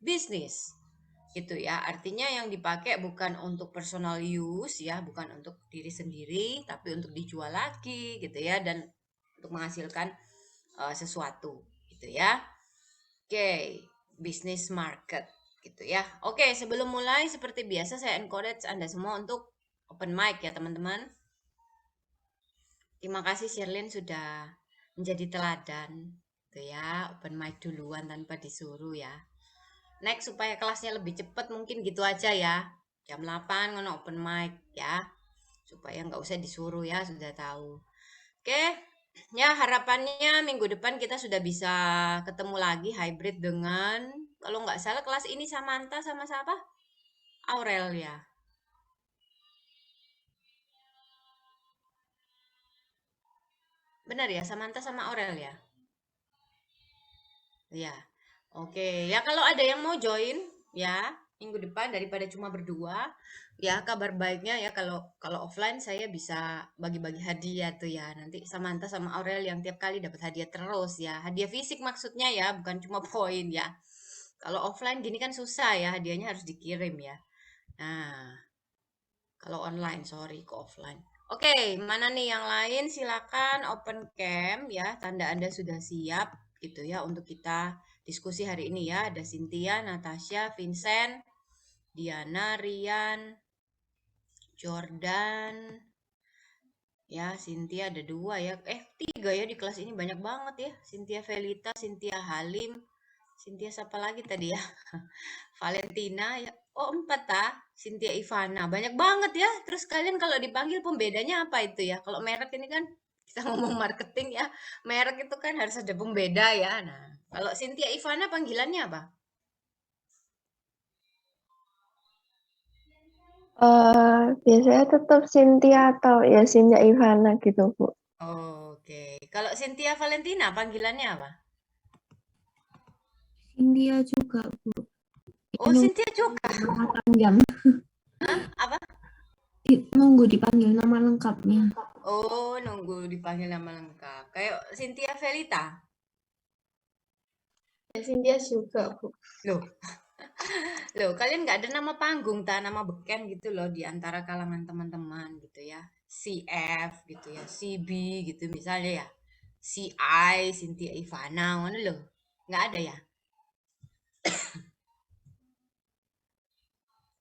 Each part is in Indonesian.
bisnis. Gitu ya. Artinya yang dipakai bukan untuk personal use ya, bukan untuk diri sendiri, tapi untuk dijual lagi gitu ya, dan untuk menghasilkan sesuatu gitu ya. Oke, bisnis market gitu ya. Oke, sebelum mulai seperti biasa saya encourage Anda semua untuk open mic ya teman-teman. Terima kasih Sherlyn sudah menjadi teladan gitu ya, open mic duluan tanpa disuruh ya. Next supaya kelasnya lebih cepat mungkin gitu aja ya. Jam 8 ngono open mic ya. Supaya nggak usah disuruh ya, sudah tahu. Oke, ya harapannya minggu depan kita sudah bisa ketemu lagi hybrid dengan kalau nggak salah kelas ini Samantha sama siapa? Aurel ya. Benar ya, Samantha sama Aurel ya. Ya. Oke, ya kalau ada yang mau join ya minggu depan daripada cuma berdua, ya kabar baiknya ya kalau kalau offline saya bisa bagi-bagi hadiah tuh ya. Nanti Samantha sama Aurel yang tiap kali dapat hadiah terus ya. Hadiah fisik maksudnya ya, bukan cuma poin ya. Kalau offline gini kan susah ya, hadiahnya harus dikirim ya. Nah, kalau online, sorry, ke offline. Oke, mana nih yang lain? Silakan open cam ya, tanda Anda sudah siap gitu ya untuk kita diskusi hari ini ya. Ada Cynthia, Natasha, Vincent, Diana, Rian, Jordan, ya Cynthia ada dua ya. Tiga ya di kelas ini banyak banget ya. Cynthia Felita, Cynthia Halim, Cynthia siapa lagi tadi ya? Valentina ya. Oh, empat ah. Cynthia Ivana. Banyak banget ya. Terus kalian kalau dipanggil pembedanya apa itu ya? Kalau merek ini kan kita ngomong marketing ya. Merek itu kan harus ada pembeda ya. Nah, kalau Cynthia Ivana panggilannya apa? Biasanya tetap Cynthia atau ya Cynthia Ivana gitu, Bu. Oke. Kalau Cynthia Valentina panggilannya apa? India juga, Bu. Oh, Cynthia juga. Nama panjang. Hah? Apa? Nunggu dipanggil nama lengkapnya. Oh, nunggu dipanggil nama lengkap. Kayak Cynthia Felita. Ya, Cynthia juga, Bu. Loh, loh, kalian nggak ada nama panggung, nama beken gitu loh di antara kalangan teman-teman gitu ya. CF gitu ya, CB gitu misalnya ya. CI, Cynthia Ivana, mana loh? Nggak ada ya?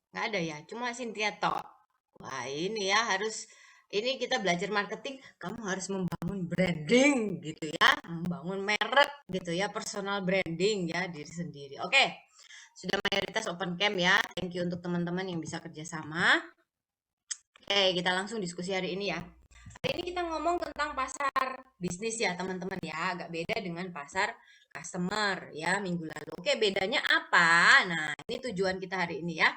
Nggak ada ya, cuma Cynthia tok. Wah, ini ya harus ini kita belajar marketing, kamu harus membangun branding gitu ya, membangun merek gitu ya, personal branding ya diri sendiri. Oke, sudah mayoritas open cam ya. Thank you untuk teman-teman yang bisa kerjasama. Oke, kita langsung diskusi hari ini ya. Hari ini kita ngomong tentang pasar bisnis ya teman-teman ya. Agak beda dengan pasar customer ya minggu lalu. Oke, bedanya apa? Nah, ini tujuan kita hari ini ya.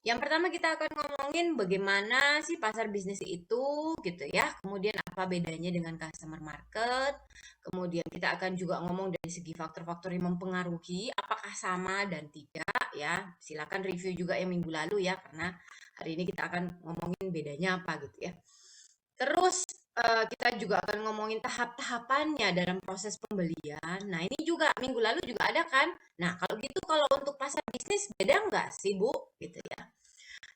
Yang pertama kita akan ngomongin bagaimana sih pasar bisnis itu gitu ya. Kemudian apa bedanya dengan customer market. Kemudian kita akan juga ngomong dari segi faktor-faktor yang mempengaruhi apakah sama dan tidak ya. Silakan review juga yang minggu lalu ya karena hari ini kita akan ngomongin bedanya apa gitu ya. Terus kita juga akan ngomongin tahap-tahapannya dalam proses pembelian. Nah, ini juga minggu lalu juga ada kan. Nah, kalau gitu kalau untuk pasar bisnis beda nggak sih, Bu? Gitu ya.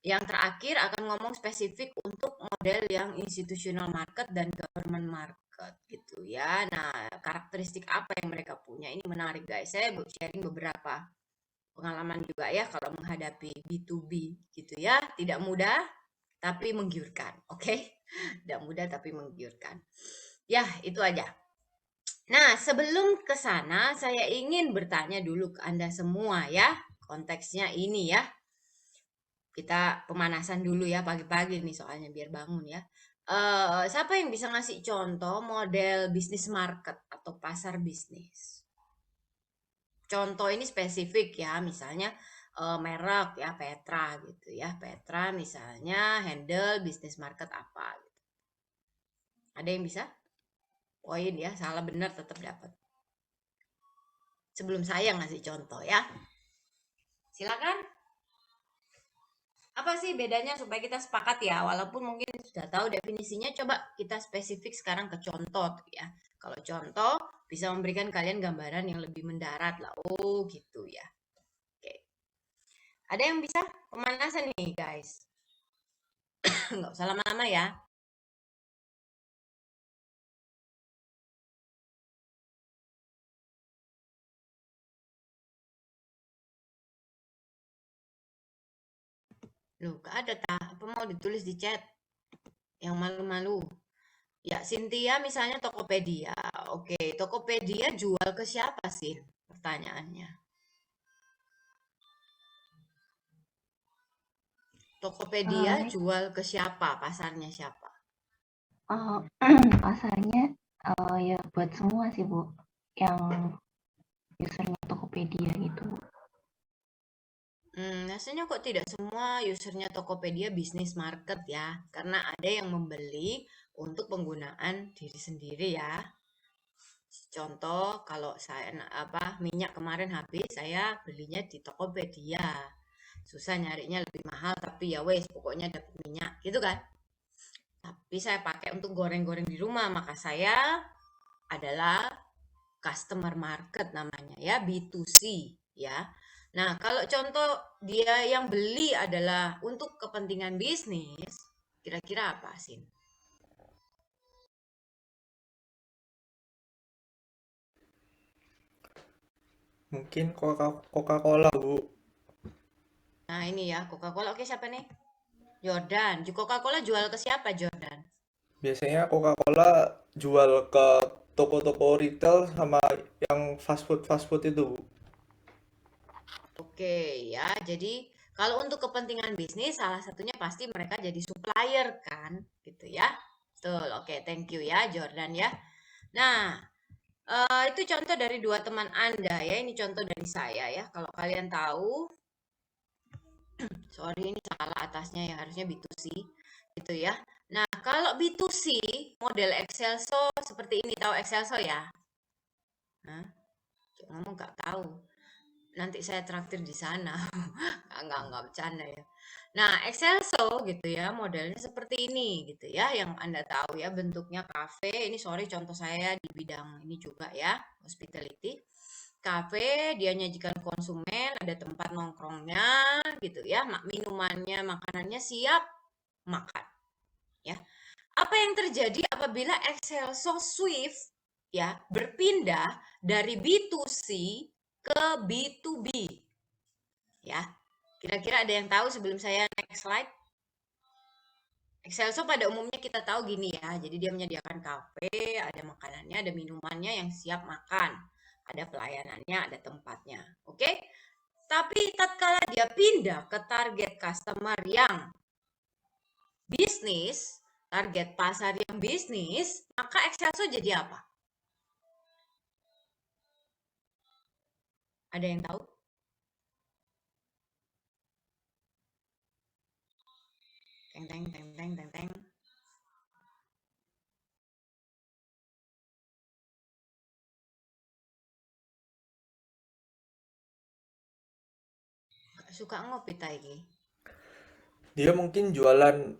Yang terakhir akan ngomong spesifik untuk model yang institutional market dan government market gitu ya. Nah, karakteristik apa yang mereka punya ini menarik guys. Saya sharing beberapa pengalaman juga ya kalau menghadapi B2B gitu ya. Tidak mudah tapi menggiurkan. Oke? Tidak mudah tapi menggiurkan. Ya, itu aja. Nah, sebelum ke sana saya ingin bertanya dulu ke Anda semua ya. Konteksnya ini ya. Kita pemanasan dulu ya pagi-pagi nih soalnya biar bangun ya. Siapa yang bisa ngasih contoh model bisnis market atau pasar bisnis? Contoh ini spesifik ya, misalnya merek ya Petra gitu ya. Petra misalnya handle bisnis market apa gitu. Ada yang bisa? Poin ya, salah benar tetap dapat. Sebelum saya ngasih contoh ya. Silakan. Apa sih bedanya supaya kita sepakat ya? Walaupun mungkin sudah tahu definisinya, coba kita spesifik sekarang ke contoh tuh ya. Kalau contoh bisa memberikan kalian gambaran yang lebih mendarat lah. Oh gitu ya. Oke. Ada yang bisa pemanasan nih, guys? Nggak usah lama-lama ya. Loh, nggak ada tak? Apa mau ditulis di chat? Yang malu-malu. Ya, Cynthia misalnya Tokopedia. Oke, Tokopedia jual ke siapa sih? Pertanyaannya. Tokopedia Eh, jual ke siapa? Pasarnya siapa? eh, pasarnya ya buat semua sih Bu, yang usernya Tokopedia gitu. Biasanya kok tidak semua usernya Tokopedia bisnis market ya, karena ada yang membeli untuk penggunaan diri sendiri ya. Contoh, kalau saya minyak kemarin habis, saya belinya di Tokopedia. Susah nyarinya lebih mahal, tapi ya wes, pokoknya dapat minyak, gitu kan? Tapi saya pakai untuk goreng-goreng di rumah, maka saya adalah customer market namanya ya, B2C ya. Nah, kalau contoh dia yang beli adalah untuk kepentingan bisnis, kira-kira apa sih? Mungkin Coca-Cola, Bu. Nah, ini ya, Coca-Cola. Oke, siapa nih? Jordan. Coca-Cola jual ke siapa, Jordan? Biasanya Coca-Cola jual ke toko-toko retail sama yang fast food itu, Bu. Oke, ya. Jadi, kalau untuk kepentingan bisnis, salah satunya pasti mereka jadi supplier kan, gitu ya. Betul. Oke, thank you ya, Jordan ya. Nah, itu contoh dari dua teman Anda ya. Ini contoh dari saya ya. Kalau kalian tahu, sorry ini salah atasnya ya, harusnya B2C gitu ya. Nah, kalau B2C model Excelso seperti ini, tahu Excelso ya? Hah? Ngomong nggak tahu. Nanti saya traktir di sana. Nggak bercanda ya. Nah, Excelso gitu ya, modelnya seperti ini gitu ya, yang Anda tahu ya, bentuknya kafe. Ini sorry contoh saya di bidang ini juga ya, hospitality. Kafe, dia nyajikan konsumen, ada tempat nongkrongnya gitu ya, minumannya, makanannya siap makan ya. Apa yang terjadi apabila Excelso Swift ya berpindah dari B2C ke B2B ya? Kira-kira ada yang tahu sebelum saya next slide? Excelso pada umumnya kita tahu gini ya, jadi dia menyediakan kafe, ada makanannya, ada minumannya yang siap makan, ada pelayanannya, ada tempatnya, oke? Tapi tatkala dia pindah ke target customer yang bisnis, target pasar yang bisnis, maka Excelso jadi apa? Ada yang tahu? Teng teng teng teng teng teng. Suka ngopi ta iki? Dia mungkin jualan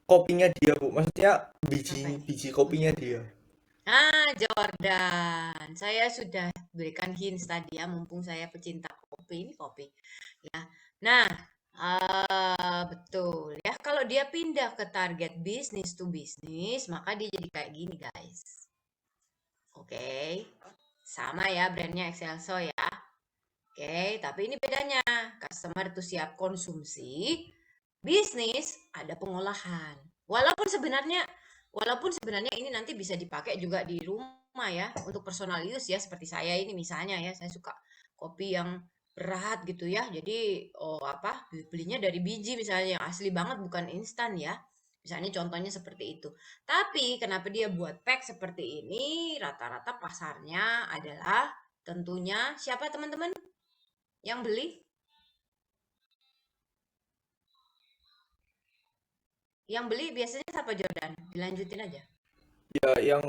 kopinya dia, Bu. Maksudnya Apa ini? biji kopinya dia. Jordan. Saya sudah berikan hints tadi ya, mumpung saya pecinta kopi. Ini kopi. Ya. Nah, betul ya. Kalau dia pindah ke target bisnis to bisnis, maka dia jadi kayak gini, guys. Oke. Sama ya brandnya Excelso ya. Oke, tapi ini bedanya. Customer itu siap konsumsi, bisnis ada pengolahan. Walaupun sebenarnya ini nanti bisa dipakai juga di rumah ya, untuk personal use ya, seperti saya ini misalnya ya, saya suka kopi yang berat gitu ya. Jadi belinya dari biji misalnya yang asli banget bukan instan ya. Misalnya contohnya seperti itu. Tapi kenapa dia buat pack seperti ini? Rata-rata pasarnya adalah tentunya siapa teman-teman yang beli? Yang beli biasanya siapa Jordan? Dilanjutin aja. Ya yang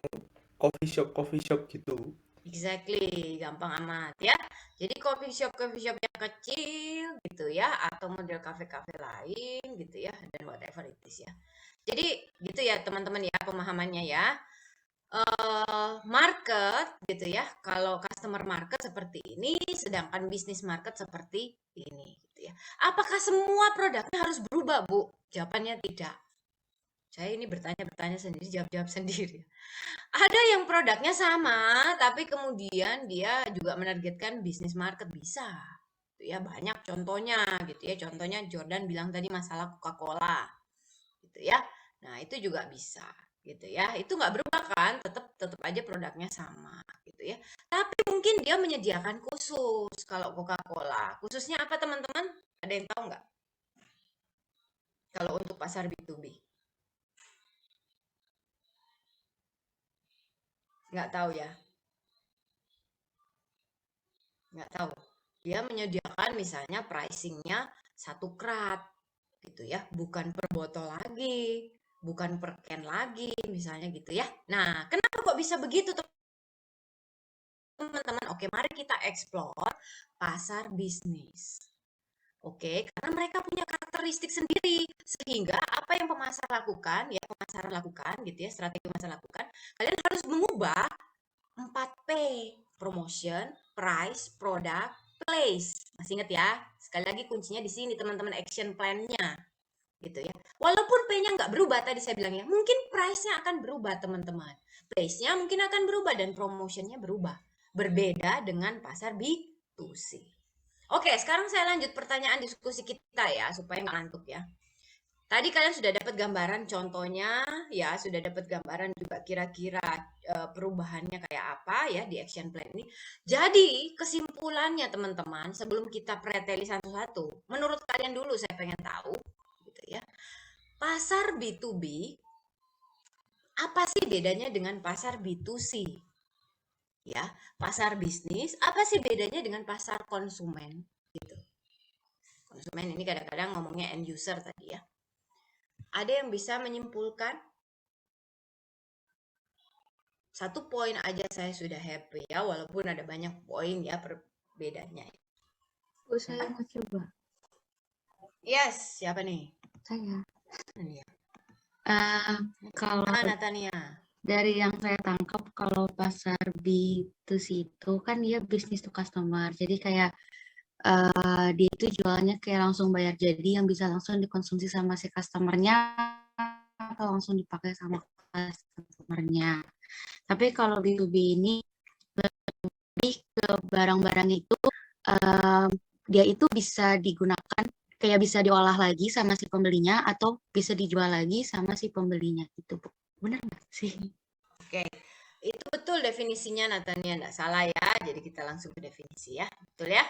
coffee shop gitu. Exactly, gampang amat ya. Jadi coffee shop yang kecil gitu ya, atau model kafe-kafe lain gitu ya, dan whatever it is ya. Jadi gitu ya teman-teman ya pemahamannya ya. market gitu ya. Kalau customer market seperti ini, sedangkan bisnis market seperti ini gitu ya. Apakah semua produknya harus berubah, Bu? Jawabannya tidak. Saya ini bertanya sendiri, jawab-jawab sendiri. Ada yang produknya sama, tapi kemudian dia juga menargetkan bisnis market bisa. Gitu ya, banyak contohnya gitu ya. Contohnya Jordan bilang tadi masalah Coca-Cola gitu ya. Nah, itu juga bisa gitu ya. Itu nggak berubah kan, tetap aja produknya sama gitu ya. Tapi mungkin dia menyediakan khusus kalau Coca-Cola. Khususnya apa teman-teman? Ada yang tahu nggak? Kalau untuk pasar B2B? Nggak tahu ya? Nggak tahu. Dia menyediakan misalnya pricingnya 1 krat gitu ya, bukan per botol lagi, bukan per can lagi, misalnya gitu ya. Nah, kenapa kok bisa begitu teman-teman? Oke, mari kita explore pasar bisnis. Oke, karena mereka punya karakteristik sendiri, sehingga apa yang pemasaran lakukan gitu ya, strategi pemasaran lakukan, kalian harus mengubah 4P, promotion, price, product, place. Masih ingat ya? Sekali lagi kuncinya di sini teman-teman, action plan-nya. Gitu ya. Walaupun P-nya nggak berubah tadi saya bilangnya, mungkin price-nya akan berubah teman-teman. Place-nya mungkin akan berubah dan promotion-nya berubah. Berbeda dengan pasar B2C. Oke, sekarang saya lanjut pertanyaan diskusi kita ya, supaya nggak ngantuk ya. Tadi kalian sudah dapat gambaran contohnya, ya, sudah dapat gambaran juga kira-kira perubahannya kayak apa ya di action plan ini. Jadi, kesimpulannya teman-teman, sebelum kita preteli satu-satu, menurut kalian dulu saya pengen tahu, gitu ya. Pasar B2B, apa sih bedanya dengan pasar B2C? Ya, pasar bisnis, apa sih bedanya dengan pasar konsumen? Gitu. Konsumen ini kadang-kadang ngomongnya end user tadi ya. Ada yang bisa menyimpulkan? 1 poin aja saya sudah happy ya, walaupun ada banyak poin ya perbedaannya. Bu, saya mau coba. Yes, siapa nih? Saya. Natania. Kalau Natania. dari yang saya tangkap, kalau pasar B2C itu kan dia bisnis to customer. Jadi kayak dia itu jualnya kayak langsung bayar jadi yang bisa langsung dikonsumsi sama si customernya atau langsung dipakai sama customernya. Tapi kalau B2B ini lebih ke barang-barang itu dia itu bisa digunakan kayak bisa diolah lagi sama si pembelinya atau bisa dijual lagi sama si pembelinya gitu, Bu. Benar nggak sih? Oke, itu betul definisinya Natania, nggak salah ya. Jadi kita langsung ke definisi ya, betul ya.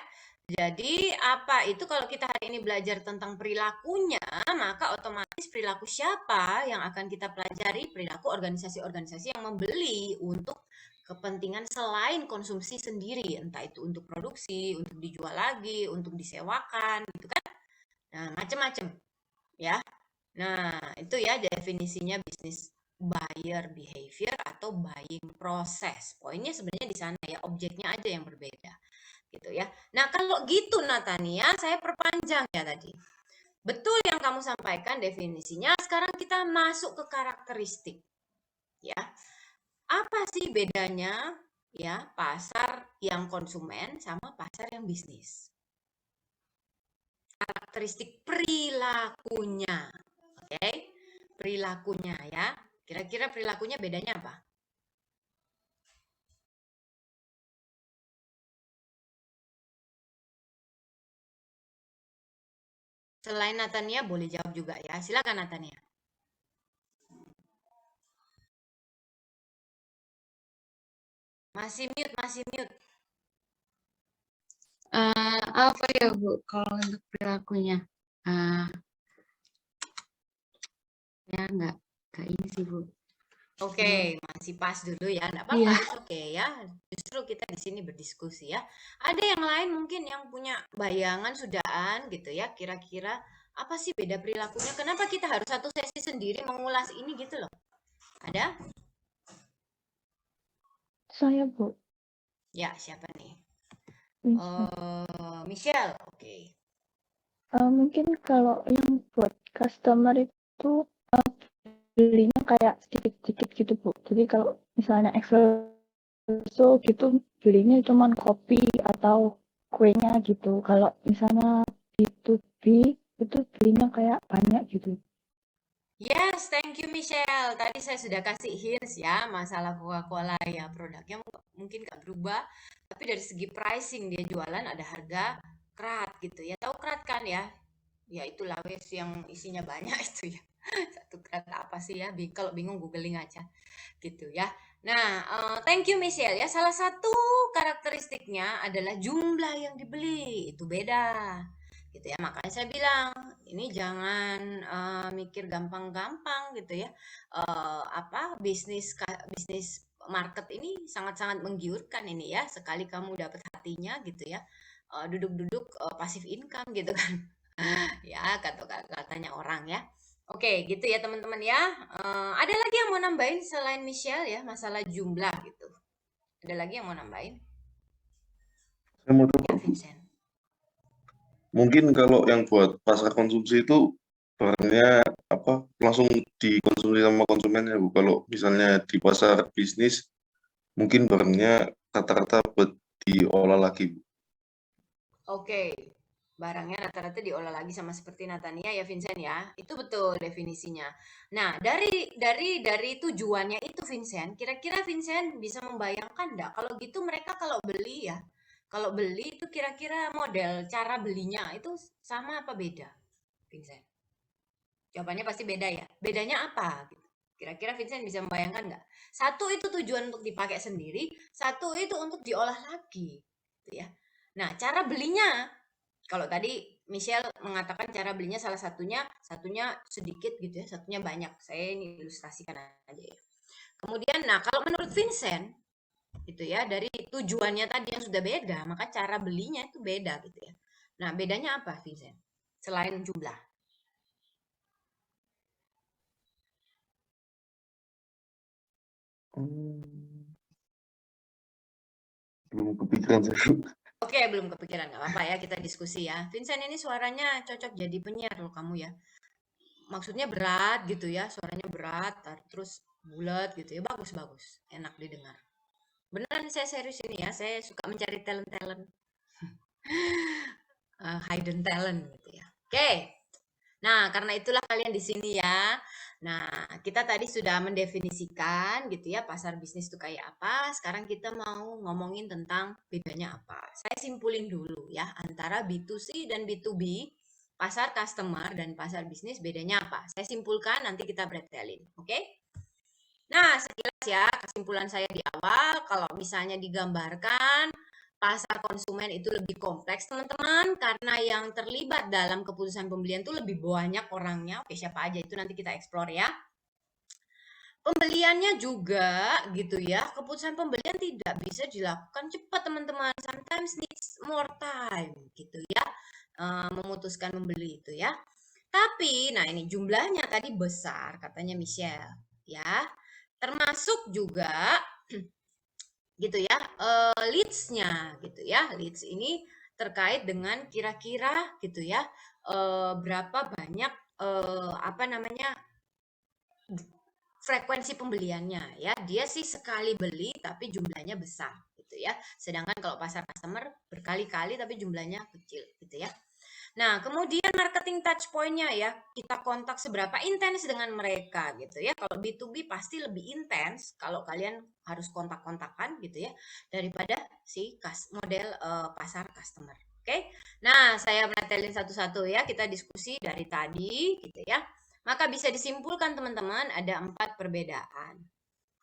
Jadi apa itu kalau kita hari ini belajar tentang perilakunya, maka otomatis perilaku siapa yang akan kita pelajari? Perilaku organisasi-organisasi yang membeli untuk kepentingan selain konsumsi sendiri, entah itu untuk produksi, untuk dijual lagi, untuk disewakan, gitu kan? Nah, macam-macam ya. Nah, itu ya definisinya bisnis buyer behavior atau buying process. Poinnya sebenarnya di sana ya, objeknya aja yang berbeda. Gitu ya. Nah, kalau gitu Natania, saya perpanjang ya tadi. Betul yang kamu sampaikan definisinya. Sekarang kita masuk ke karakteristik. Ya. Apa sih bedanya ya pasar yang konsumen sama pasar yang bisnis? Karakteristik perilakunya. Oke, perilakunya ya. Kira-kira perilakunya bedanya apa? Selain Natania boleh jawab juga ya. Silakan Natania. Masih mute, masih mute. Apa ya, Bu, kalau untuk perilakunya? Ya nggak ini sih, Bu. Oke, masih pas dulu ya. Enggak apa-apa, Iya. oke ya. Justru kita di sini berdiskusi ya. Ada yang lain mungkin yang punya bayangan sudahan gitu ya. Kira-kira apa sih beda perilakunya? Kenapa kita harus satu sesi sendiri mengulas ini gitu loh? Ada? Saya, Bu. Ya, siapa nih? Michelle. Michelle, oke. Mungkin kalau yang buat customer itu belinya kayak sedikit-sedikit gitu Bu. Jadi kalau misalnya espresso gitu belinya cuman kopi atau kuenya gitu. Kalau misalnya B2B itu belinya kayak banyak gitu. Yes, thank you Michelle. Tadi saya sudah kasih hints ya masalah Coca-Cola ya, produknya mungkin nggak berubah, tapi dari segi pricing dia jualan ada harga krat gitu ya. Tahu krat kan ya? Ya itulah wes yang isinya banyak itu ya. Satu krat apa sih ya? Kalau bingung googling aja gitu ya. Nah, thank you Michelle ya. Salah satu karakteristiknya adalah jumlah yang dibeli itu beda gitu ya. Makanya saya bilang ini jangan mikir gampang-gampang gitu ya. Bisnis bisnis market ini sangat-sangat menggiurkan ini ya. Sekali kamu dapat hatinya gitu ya. Duduk-duduk passive income gitu kan. Ya, katanya orang ya. Oke, gitu ya teman-teman ya. Ada lagi yang mau nambahin selain Michelle ya, masalah jumlah gitu. Ada lagi yang mau nambahin? Saya mau Ya, coba, Bu. Vincent. Mungkin kalau yang buat pasar konsumsi itu barangnya apa langsung dikonsumsi sama konsumennya, Bu. Kalau misalnya di pasar bisnis mungkin barangnya rata-rata buat diolah lagi, Bu. Oke. Barangnya rata-rata diolah lagi sama seperti Natania ya Vincent ya. Itu betul definisinya. Nah, dari tujuannya itu Vincent, kira-kira Vincent bisa membayangkan enggak kalau gitu mereka kalau beli ya. Kalau beli itu kira-kira model cara belinya itu sama apa beda, Vincent? Jawabannya pasti beda ya. Bedanya apa? Gitu. Kira-kira Vincent bisa membayangkan nggak? Satu itu tujuan untuk dipakai sendiri, satu itu untuk diolah lagi. Gitu ya. Nah, cara belinya, kalau tadi Michelle mengatakan cara belinya satunya sedikit gitu ya, satunya banyak. Saya ini ilustrasikan aja ya. Kemudian, nah kalau menurut Vincent, gitu ya, dari tujuannya tadi yang sudah beda, maka cara belinya itu beda gitu ya. Nah, bedanya apa Vincent? Selain jumlah. Belum kepikiran saya, Bu. Oke, belum kepikiran. Nggak apa-apa ya, kita diskusi ya. Vincent ini suaranya cocok jadi penyiar loh kamu ya. Maksudnya berat gitu ya, suaranya berat, terus bulat gitu ya. Bagus-bagus, enak didengar. Beneran saya serius ini ya, saya suka mencari talent-talent. Hidden talent gitu ya. Oke. Nah, karena itulah kalian di sini ya. Nah, kita tadi sudah mendefinisikan gitu ya pasar bisnis itu kayak apa. Sekarang kita mau ngomongin tentang bedanya apa. Saya simpulin dulu ya antara B2C dan B2B, pasar customer dan pasar bisnis bedanya apa. Saya simpulkan nanti kita bretelin, oke? Nah, sekilas ya kesimpulan saya di awal kalau misalnya digambarkan pasar konsumen itu lebih kompleks teman-teman karena yang terlibat dalam keputusan pembelian itu lebih banyak orangnya. Oke, siapa aja itu nanti kita explore ya. Pembeliannya juga gitu ya. Keputusan pembelian tidak bisa dilakukan cepat teman-teman. Sometimes needs more time gitu ya. Memutuskan membeli itu ya. Tapi nah ini jumlahnya tadi besar katanya Michelle ya. Termasuk juga gitu ya leads-nya gitu ya. Leads ini terkait dengan kira-kira gitu ya berapa banyak frekuensi pembeliannya ya. Dia sih sekali beli tapi jumlahnya besar gitu ya. Sedangkan kalau pasar customer berkali-kali tapi jumlahnya kecil gitu ya. Nah, kemudian marketing touch point-nya ya, kita kontak seberapa intens dengan mereka gitu ya. Kalau B2B pasti lebih intens kalau kalian harus kontak-kontakan gitu ya daripada si model pasar customer. Oke. Nah, saya menetelin satu-satu ya, kita diskusi dari tadi gitu ya. Maka bisa disimpulkan teman-teman ada 4 perbedaan.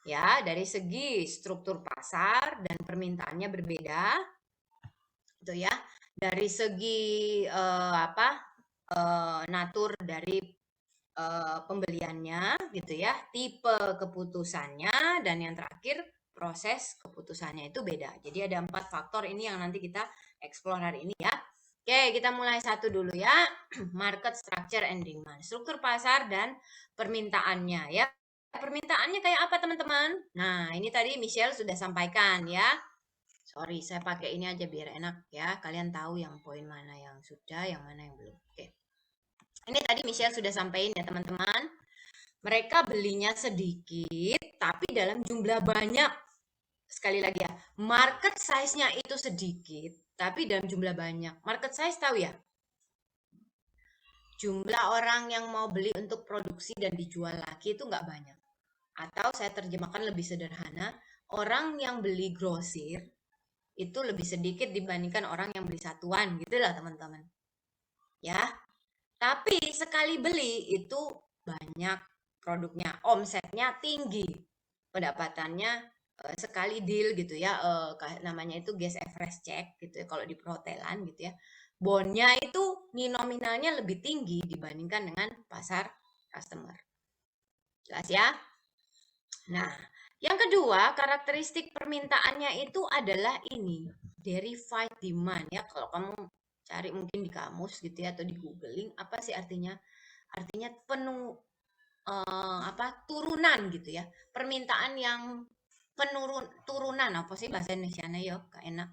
Ya, dari segi struktur pasar dan permintaannya berbeda. Gitu ya. Dari segi natur dari pembeliannya gitu ya, tipe keputusannya, dan yang terakhir proses keputusannya itu beda. Jadi ada 4 faktor ini yang nanti kita explore hari ini ya. Oke, kita mulai satu dulu ya. Market structure and demand. Struktur pasar dan permintaannya ya. Permintaannya kayak apa teman-teman? Nah, ini tadi Michelle sudah sampaikan ya. Sorry, saya pakai ini aja biar enak ya. Kalian tahu yang poin mana yang sudah, yang mana yang belum. Oke. Ini tadi Michelle sudah sampaikan ya teman-teman. Mereka belinya sedikit, tapi dalam jumlah banyak. Sekali lagi ya, market size-nya itu sedikit, tapi dalam jumlah banyak. Market size tahu ya? Jumlah orang yang mau beli untuk produksi dan dijual lagi itu nggak banyak. Atau saya terjemahkan lebih sederhana, orang yang beli grosir itu lebih sedikit dibandingkan orang yang beli satuan, gitu lah teman-teman. Ya, tapi sekali beli itu banyak produknya, omsetnya tinggi, pendapatannya sekali deal gitu ya, namanya itu gas average check gitu ya kalau di perhotelan gitu ya. Bondnya itu nominalnya lebih tinggi dibandingkan dengan pasar customer. Jelas ya? Nah, yang kedua, karakteristik permintaannya itu adalah ini, verified demand ya. Kalau kamu cari mungkin di kamus gitu ya atau di googling, apa sih artinya? Artinya turunan gitu ya. Permintaan yang turunan apa sih bahasa Indonesianya ya? Gak enak.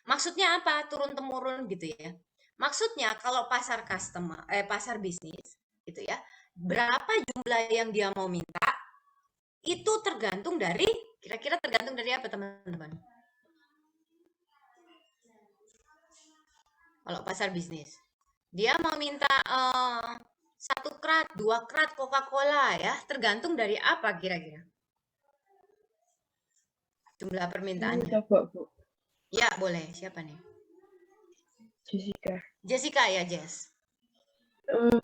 Maksudnya apa? Turun temurun gitu ya. Maksudnya kalau pasar bisnis gitu ya, berapa jumlah yang dia mau minta itu kira-kira tergantung dari apa teman-teman? Kalau pasar bisnis, dia mau minta 1 krat, 2 krat Coca-Cola ya, tergantung dari apa kira-kira jumlah permintaannya. Coba Bu, Ya boleh, siapa nih? Jessica. Jessica ya, Jess.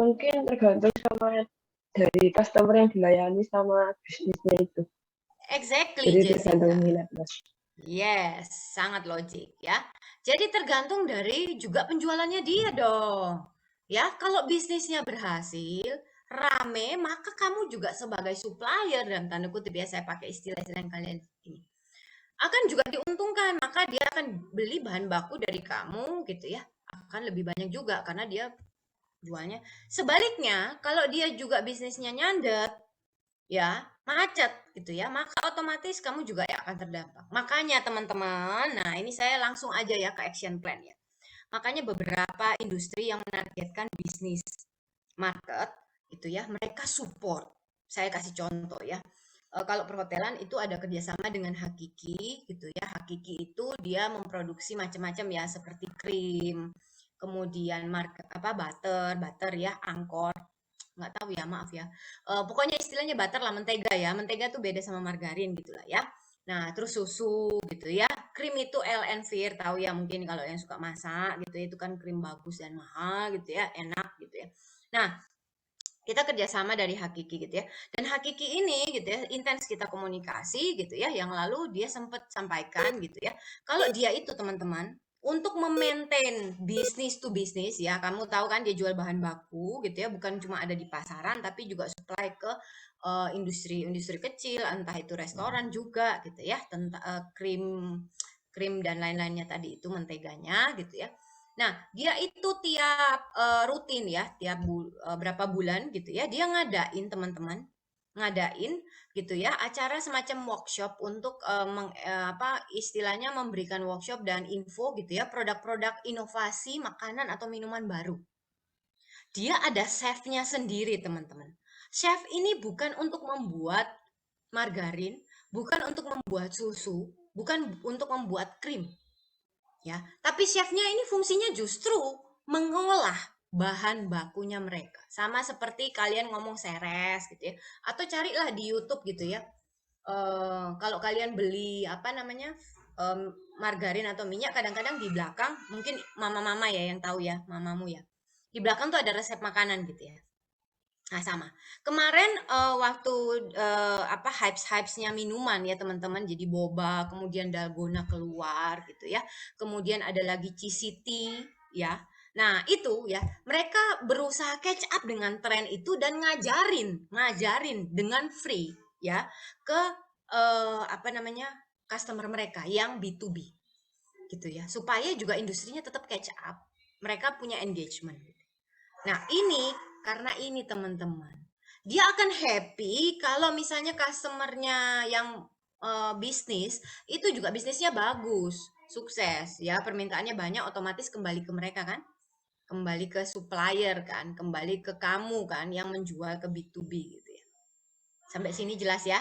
Mungkin tergantung sama dari customer yang dilayani sama bisnisnya itu. Exactly, Jadi Jessica. tergantung minat Mas. Yes, sangat logik ya. Jadi tergantung dari juga penjualannya dia dong. Ya, kalau bisnisnya berhasil, rame, maka kamu juga sebagai supplier dalam tanda kutip ya, saya pakai istilah-istilah yang kalian ini. Akan juga diuntungkan, maka dia akan beli bahan baku dari kamu gitu ya. Akan lebih banyak juga karena dia jualnya. Sebaliknya, kalau dia juga bisnisnya nyandet, ya macet gitu ya, maka otomatis kamu juga ya akan terdampak. Makanya teman-teman, nah ini saya langsung aja ya ke action plan ya. Makanya beberapa industri yang menargetkan bisnis market itu ya, mereka support. Saya kasih contoh ya. Kalau perhotelan itu ada kerjasama dengan Hakiki gitu ya. Hakiki itu dia memproduksi macam-macam ya seperti krim, kemudian butter ya, angkor, nggak tahu ya, maaf ya. Pokoknya istilahnya butter lah, mentega ya. Mentega tuh beda sama margarin gitu lah ya. Nah, terus susu gitu ya. Krim itu L&Vir, tahu ya mungkin kalau yang suka masak gitu ya, itu kan krim bagus dan mahal gitu ya, enak gitu ya. Nah, kita kerjasama dari Hakiki gitu ya. Dan Hakiki ini gitu ya, intens kita komunikasi gitu ya. Yang lalu dia sempat sampaikan gitu ya. Kalau dia itu teman-teman, untuk memaintain bisnis to bisnis ya, kamu tahu kan dia jual bahan baku gitu ya, bukan cuma ada di pasaran tapi juga supply ke industri-industri kecil, entah itu restoran juga gitu ya, tentang krim dan lain-lainnya tadi itu menteganya gitu ya. Nah, dia itu tiap rutin ya, tiap berapa bulan gitu ya, dia ngadain teman-teman, ngadain gitu ya acara semacam workshop untuk istilahnya memberikan workshop dan info gitu ya produk-produk inovasi makanan atau minuman baru. Dia ada chefnya sendiri teman-teman. Chef ini bukan untuk membuat margarin, bukan untuk membuat susu, bukan untuk membuat krim ya. Tapi chefnya ini fungsinya justru mengolah bahan bakunya mereka. Sama seperti kalian ngomong seres gitu ya. Atau carilah di YouTube gitu ya. Kalau kalian beli margarin atau minyak, kadang-kadang di belakang mungkin mama-mama ya yang tahu ya, mamamu ya. Di belakang tuh ada resep makanan gitu ya. Nah, sama. Kemarin waktu hypes-hypesnya minuman ya teman-teman, jadi boba, kemudian dalgona keluar gitu ya. Kemudian ada lagi CCT ya. Nah, itu ya, mereka berusaha catch up dengan tren itu dan ngajarin dengan free ya ke customer mereka yang B2B gitu ya. Supaya juga industrinya tetap catch up. Mereka punya engagement. Nah, karena ini teman-teman, dia akan happy kalau misalnya customernya yang bisnis itu juga bisnisnya bagus, sukses ya, permintaannya banyak, otomatis kembali ke mereka kan, kembali ke supplier kan, kembali ke kamu kan yang menjual ke B2B gitu ya. Sampai sini jelas ya?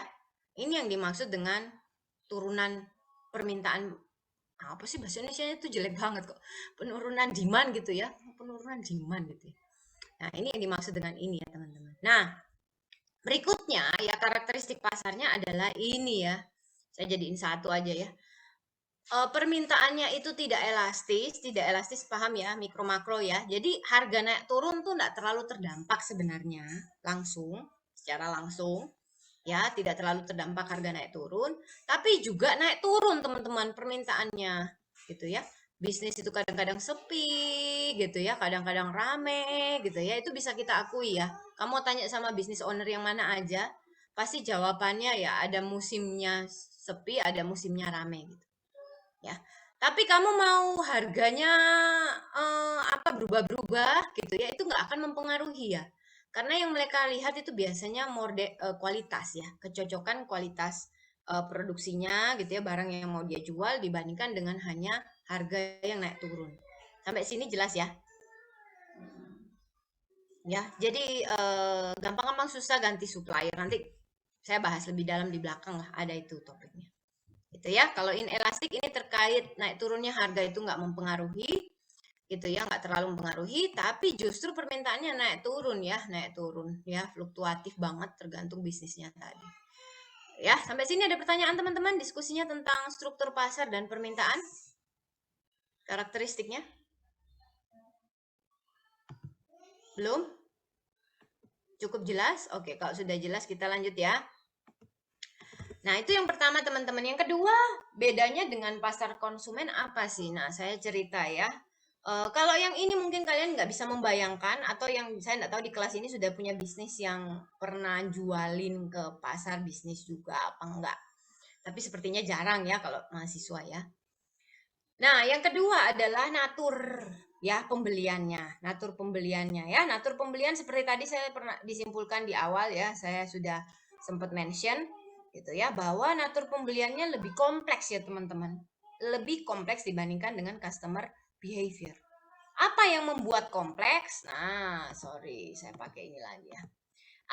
Ini yang dimaksud dengan turunan permintaan. Apa sih bahasa Indonesia itu jelek banget kok. Penurunan demand gitu ya. Penurunan demand gitu ya. Nah, ini yang dimaksud dengan ini ya, teman-teman. Nah, berikutnya ya karakteristik pasarnya adalah ini ya. Saya jadiin satu aja ya. Permintaannya itu tidak elastis paham ya, mikro makro ya. Jadi harga naik turun tuh enggak terlalu terdampak sebenarnya secara langsung ya, tidak terlalu terdampak harga naik turun, tapi juga naik turun teman-teman permintaannya gitu ya. Bisnis itu kadang-kadang sepi gitu ya, kadang-kadang rame gitu ya. Itu bisa kita akui ya. Kamu tanya sama bisnis owner yang mana aja, pasti jawabannya ya ada musimnya sepi, ada musimnya rame gitu. Ya. Tapi kamu mau harganya berubah-berubah gitu ya, itu nggak akan mempengaruhi ya. Karena yang mereka lihat itu biasanya kualitas ya, kecocokan kualitas produksinya gitu ya, barang yang mau dia jual dibandingkan dengan hanya harga yang naik turun. Sampai sini jelas ya? Ya, jadi gampang-gampang susah ganti supplier. Nanti saya bahas lebih dalam di belakang lah, ada itu topiknya. Gitu ya. Kalau inelastik ini terkait naik turunnya harga itu nggak mempengaruhi, gitu ya, nggak terlalu mempengaruhi, tapi justru permintaannya naik turun ya, fluktuatif banget tergantung bisnisnya tadi. Ya, sampai sini ada pertanyaan teman-teman, diskusinya tentang struktur pasar dan permintaan, karakteristiknya? Belum? Cukup jelas? Oke, kalau sudah jelas kita lanjut ya. Nah, itu yang pertama teman-teman. Yang kedua, bedanya dengan pasar konsumen apa sih? Nah, saya cerita ya. Kalau yang ini mungkin kalian nggak bisa membayangkan, atau yang saya nggak tahu di kelas ini sudah punya bisnis yang pernah jualin ke pasar bisnis juga apa enggak. Tapi sepertinya jarang ya kalau mahasiswa ya. Nah, yang kedua adalah natur ya pembeliannya. Natur pembeliannya ya. Natur pembelian seperti tadi saya pernah disimpulkan di awal ya. Saya sudah sempat mention gitu ya, bahwa natur pembeliannya lebih kompleks ya teman-teman. Lebih kompleks dibandingkan dengan customer behavior. Apa yang membuat kompleks? Nah, sorry, saya pakai ini lagi ya.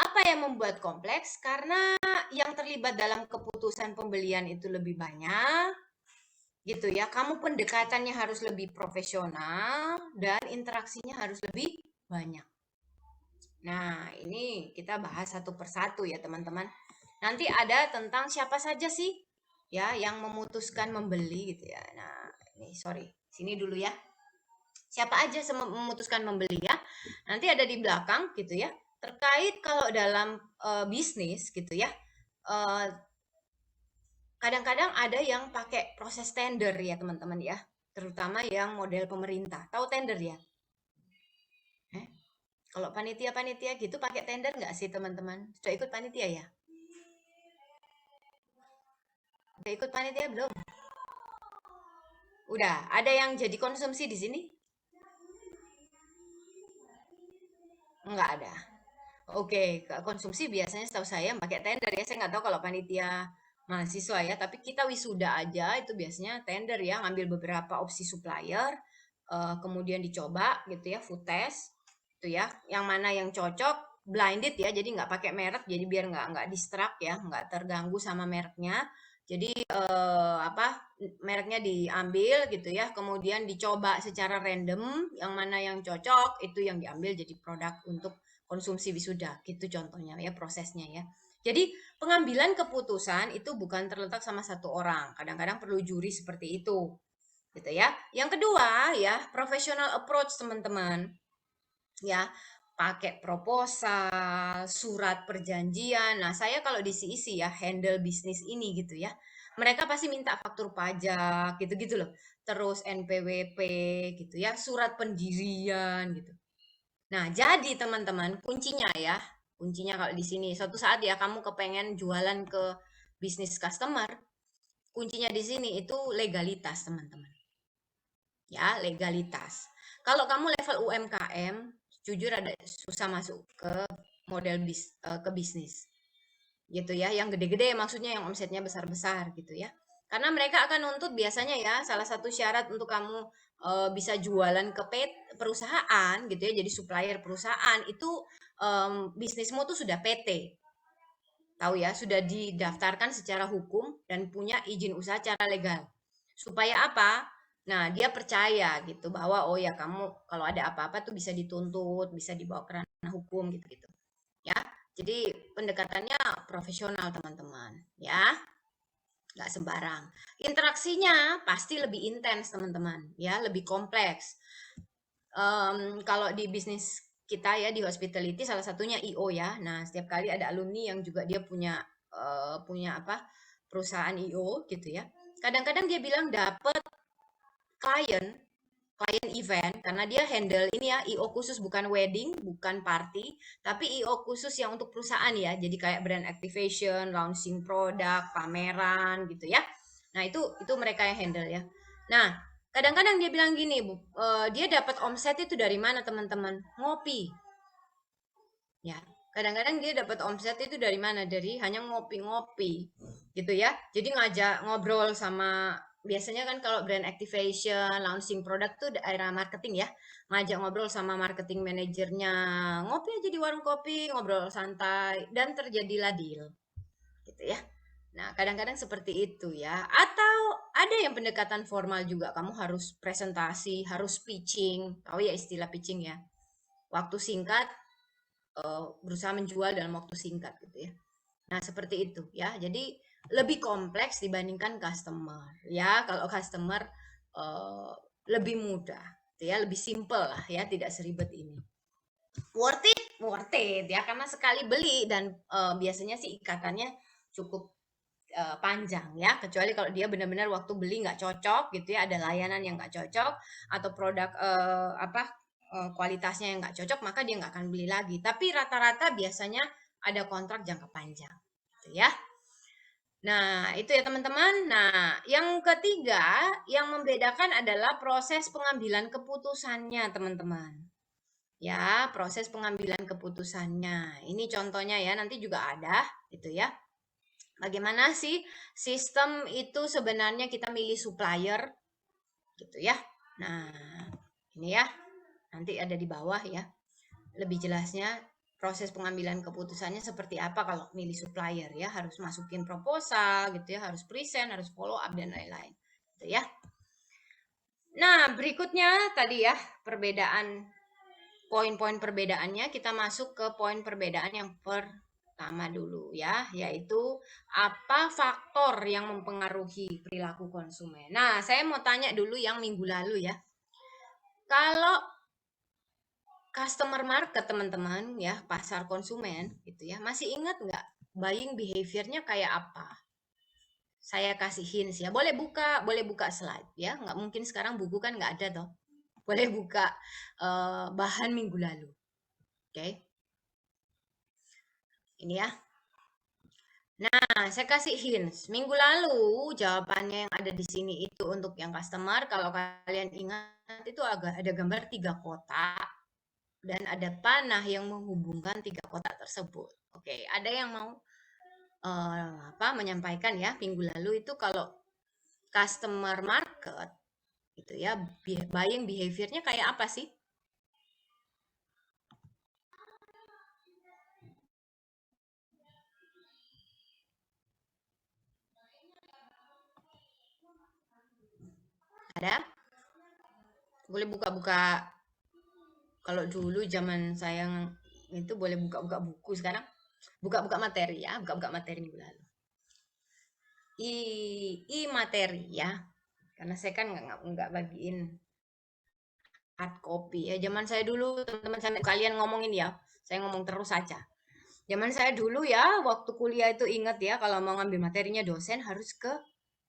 Apa yang membuat kompleks? Karena yang terlibat dalam keputusan pembelian itu lebih banyak, gitu ya. Kamu pendekatannya harus lebih profesional dan interaksinya harus lebih banyak. Nah, ini kita bahas satu persatu ya teman-teman. Nanti ada tentang siapa saja sih ya yang memutuskan membeli gitu ya. Nah, ini sorry, sini dulu ya. Siapa aja memutuskan membeli ya. Nanti ada di belakang gitu ya. Terkait kalau dalam bisnis gitu ya. Kadang-kadang ada yang pakai proses tender ya teman-teman ya. Terutama yang model pemerintah. Tahu tender ya? Kalau panitia-panitia gitu pakai tender nggak sih teman-teman? Sudah ikut panitia ya? Udah ikut panitia belum? Udah, ada yang jadi konsumsi di sini? Enggak ada. Oke, konsumsi biasanya setahu saya pakai tender ya. Saya nggak tahu kalau panitia mahasiswa ya, tapi kita wisuda aja itu biasanya tender ya, ngambil beberapa opsi supplier, kemudian dicoba gitu ya, food test, itu ya, yang mana yang cocok, blinded ya, jadi nggak pakai merek, jadi biar nggak distract ya, nggak terganggu sama mereknya. Jadi mereknya diambil gitu ya, kemudian dicoba secara random, yang mana yang cocok itu yang diambil jadi produk untuk konsumsi wisuda, gitu contohnya ya prosesnya ya. Jadi pengambilan keputusan itu bukan terletak sama satu orang, kadang-kadang perlu juri seperti itu, gitu ya. Yang kedua ya professional approach teman-teman, ya pakai proposal, surat perjanjian. Nah saya kalau di CEC ya handle bisnis ini gitu ya. Mereka pasti minta faktur pajak gitu-gitu loh. Terus NPWP gitu ya, surat pendirian gitu. Nah, jadi teman-teman, kuncinya ya, kuncinya kalau di sini, suatu saat ya kamu kepengen jualan ke bisnis customer, kuncinya di sini itu legalitas, teman-teman. Ya, legalitas. Kalau kamu level UMKM, jujur ada susah masuk ke model ke bisnis. Gitu ya, yang gede-gede maksudnya yang omsetnya besar-besar gitu ya. Karena mereka akan nuntut biasanya ya, salah satu syarat untuk kamu bisa jualan ke perusahaan gitu ya, jadi supplier perusahaan itu bisnismu tuh sudah PT. Tahu ya, sudah didaftarkan secara hukum dan punya izin usaha secara legal. Supaya apa? Nah, dia percaya gitu bahwa oh ya kamu kalau ada apa-apa tuh bisa dituntut, bisa dibawa ke ranah hukum gitu-gitu. Ya. Jadi pendekatannya profesional teman-teman, ya. Nggak sembarang. Interaksinya pasti lebih intens teman-teman, ya, lebih kompleks. Kalau di bisnis kita ya di hospitality salah satunya IO ya. Nah, setiap kali ada alumni yang juga dia punya apa? Perusahaan IO gitu ya. Kadang-kadang dia bilang dapat klien event karena dia handle ini ya IO khusus bukan wedding, bukan party, tapi IO khusus yang untuk perusahaan ya. Jadi kayak brand activation, launching produk, pameran gitu ya. Nah, itu mereka yang handle ya. Nah, kadang-kadang dia bilang gini, Bu, dia dapat omset itu dari mana, teman-teman? Ngopi. Ya, kadang-kadang dia dapat omset itu dari mana? Dari hanya ngopi-ngopi, gitu ya. Jadi ngajak ngobrol sama biasanya kan kalau brand activation, launching produk tuh daerah marketing ya. Ngajak ngobrol sama marketing manajernya, ngopi aja di warung kopi, ngobrol santai dan terjadilah deal. Gitu ya. Nah, kadang-kadang seperti itu ya. Atau ada yang pendekatan formal juga, kamu harus presentasi, harus pitching. Tahu ya istilah pitching ya? Waktu singkat berusaha menjual dalam waktu singkat gitu ya. Nah, seperti itu ya. Jadi lebih kompleks dibandingkan customer ya. Kalau customer lebih mudah gitu ya, lebih simple lah ya, tidak seribet ini. Worth it ya karena sekali beli dan biasanya sih ikatannya cukup panjang ya, kecuali kalau dia benar-benar waktu beli nggak cocok gitu ya, ada layanan yang nggak cocok atau produk kualitasnya yang nggak cocok, maka dia nggak akan beli lagi. Tapi rata-rata biasanya ada kontrak jangka panjang, gitu ya. Nah, itu ya teman-teman. Nah, yang ketiga yang membedakan adalah proses pengambilan keputusannya, teman-teman. Ya, proses pengambilan keputusannya. Ini contohnya ya, nanti juga ada, gitu ya. Bagaimana sih sistem itu sebenarnya kita milih supplier, gitu ya. Nah, ini ya. Nanti ada di bawah ya. Lebih jelasnya proses pengambilan keputusannya seperti apa kalau milih supplier ya. Harus masukin proposal gitu ya, harus present, harus follow up dan lain-lain. Gitu ya. Nah, berikutnya tadi ya perbedaan poin-poin perbedaannya, kita masuk ke poin perbedaan yang pertama dulu ya, yaitu apa faktor yang mempengaruhi perilaku konsumen. Nah, saya mau tanya dulu yang minggu lalu ya. Kalau customer market teman-teman ya, pasar konsumen gitu ya, masih ingat nggak buying behavior-nya kayak apa? Saya kasih hints ya, boleh buka slide ya, nggak mungkin sekarang buku kan nggak ada toh. Boleh buka bahan minggu lalu, oke? Ini ya. Nah, saya kasih hints. Minggu lalu jawabannya yang ada di sini itu untuk yang customer. Kalau kalian ingat itu ada gambar 3 kotak dan ada panah yang menghubungkan 3 kotak tersebut. Oke, ada yang mau menyampaikan ya minggu lalu itu kalau customer market gitu ya, buying behavior-nya kayak apa sih? Ada? Boleh buka-buka. Kalau dulu zaman saya itu boleh buka-buka buku, sekarang buka-buka materi ya, buka-buka materi minggu lalu. Materi ya, karena saya kan nggak bagiin hard copy ya. Zaman saya dulu teman-teman, saya kalian ngomongin ya, saya ngomong terus saja. Zaman saya dulu ya, waktu kuliah itu ingat ya, kalau mau ngambil materinya dosen harus ke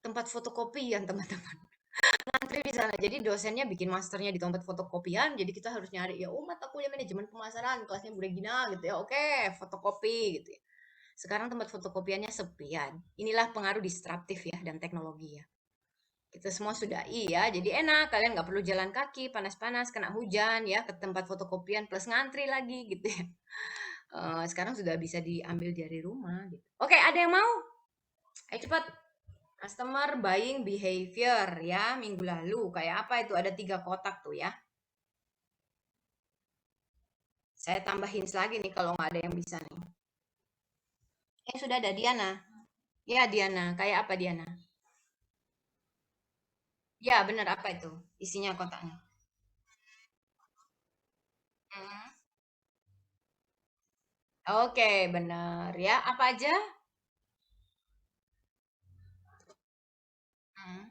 tempat fotokopian teman-teman. Ngantri di sana. Jadi dosennya bikin masternya di tempat fotokopian, jadi kita harus nyari ya, mata kuliah manajemen pemasaran, kelasnya Bu Regina gitu ya. Oke, fotokopi gitu ya. Sekarang tempat fotokopiannya sepian. Inilah pengaruh disruptif ya dan teknologi ya. Kita semua sudah ya, jadi enak. Kalian nggak perlu jalan kaki, panas-panas, kena hujan ya, ke tempat fotokopian plus ngantri lagi gitu ya. Sekarang sudah bisa diambil dari rumah gitu. Oke, ada yang mau? Ayo cepat. Customer buying behavior ya minggu lalu. Kayak apa itu? Ada 3 kotak tuh ya. Saya tambahin lagi nih kalau nggak ada yang bisa nih. yang sudah ada Diana. Ya, Diana. Kayak apa Diana? Ya, benar apa itu? Isinya kotaknya. Hmm. Oke, benar ya. Apa aja? Hmm.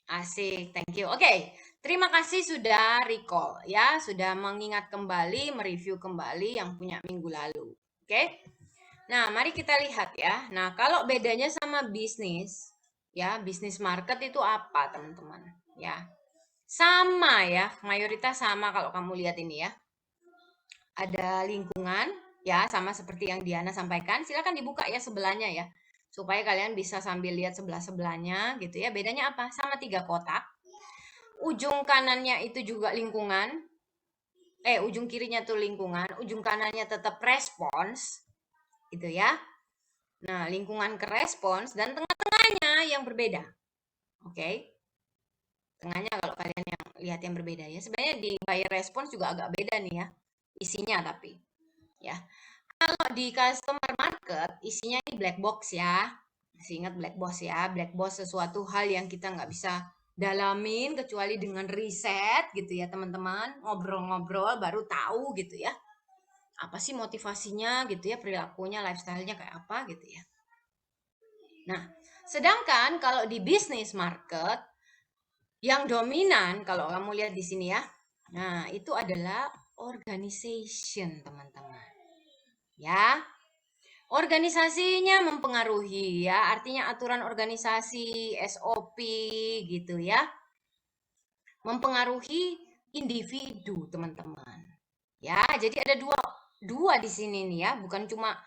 Asik, thank you. Oke, terima kasih sudah recall ya, sudah mengingat kembali, mereview kembali yang punya minggu lalu. Oke. Nah, mari kita lihat ya. Nah, kalau bedanya sama bisnis, ya, bisnis market itu apa, teman-teman? Ya, sama ya, mayoritas sama kalau kamu lihat ini ya. Ada lingkungan, ya, sama seperti yang Diana sampaikan. Silakan dibuka ya sebelahnya ya, supaya kalian bisa sambil lihat sebelah-sebelahnya gitu ya. Bedanya apa? Sama 3 kotak. Ujung kanannya itu juga lingkungan. Ujung kirinya tuh lingkungan, ujung kanannya tetap respons, gitu ya. Nah, lingkungan ke respons dan tengah-tengahnya yang berbeda. Oke. Tengahnya kalau kalian yang lihat yang berbeda ya. Sebenarnya di buyer response juga agak beda nih ya. Isinya tapi ya. Kalau di customer market isinya ini black box ya. Masih ingat black box ya. Black box sesuatu hal yang kita nggak bisa dalamin kecuali dengan riset gitu ya teman-teman. Ngobrol-ngobrol baru tahu gitu ya. Apa sih motivasinya gitu ya, perilakunya, lifestyle-nya kayak apa gitu ya. Nah, sedangkan kalau di bisnis market yang dominan kalau kamu lihat di sini ya. Nah, itu adalah organization, teman-teman. Ya. Organisasinya mempengaruhi ya, artinya aturan organisasi, SOP gitu ya. Mempengaruhi individu, teman-teman. Ya, jadi ada dua di sini nih ya, bukan cuma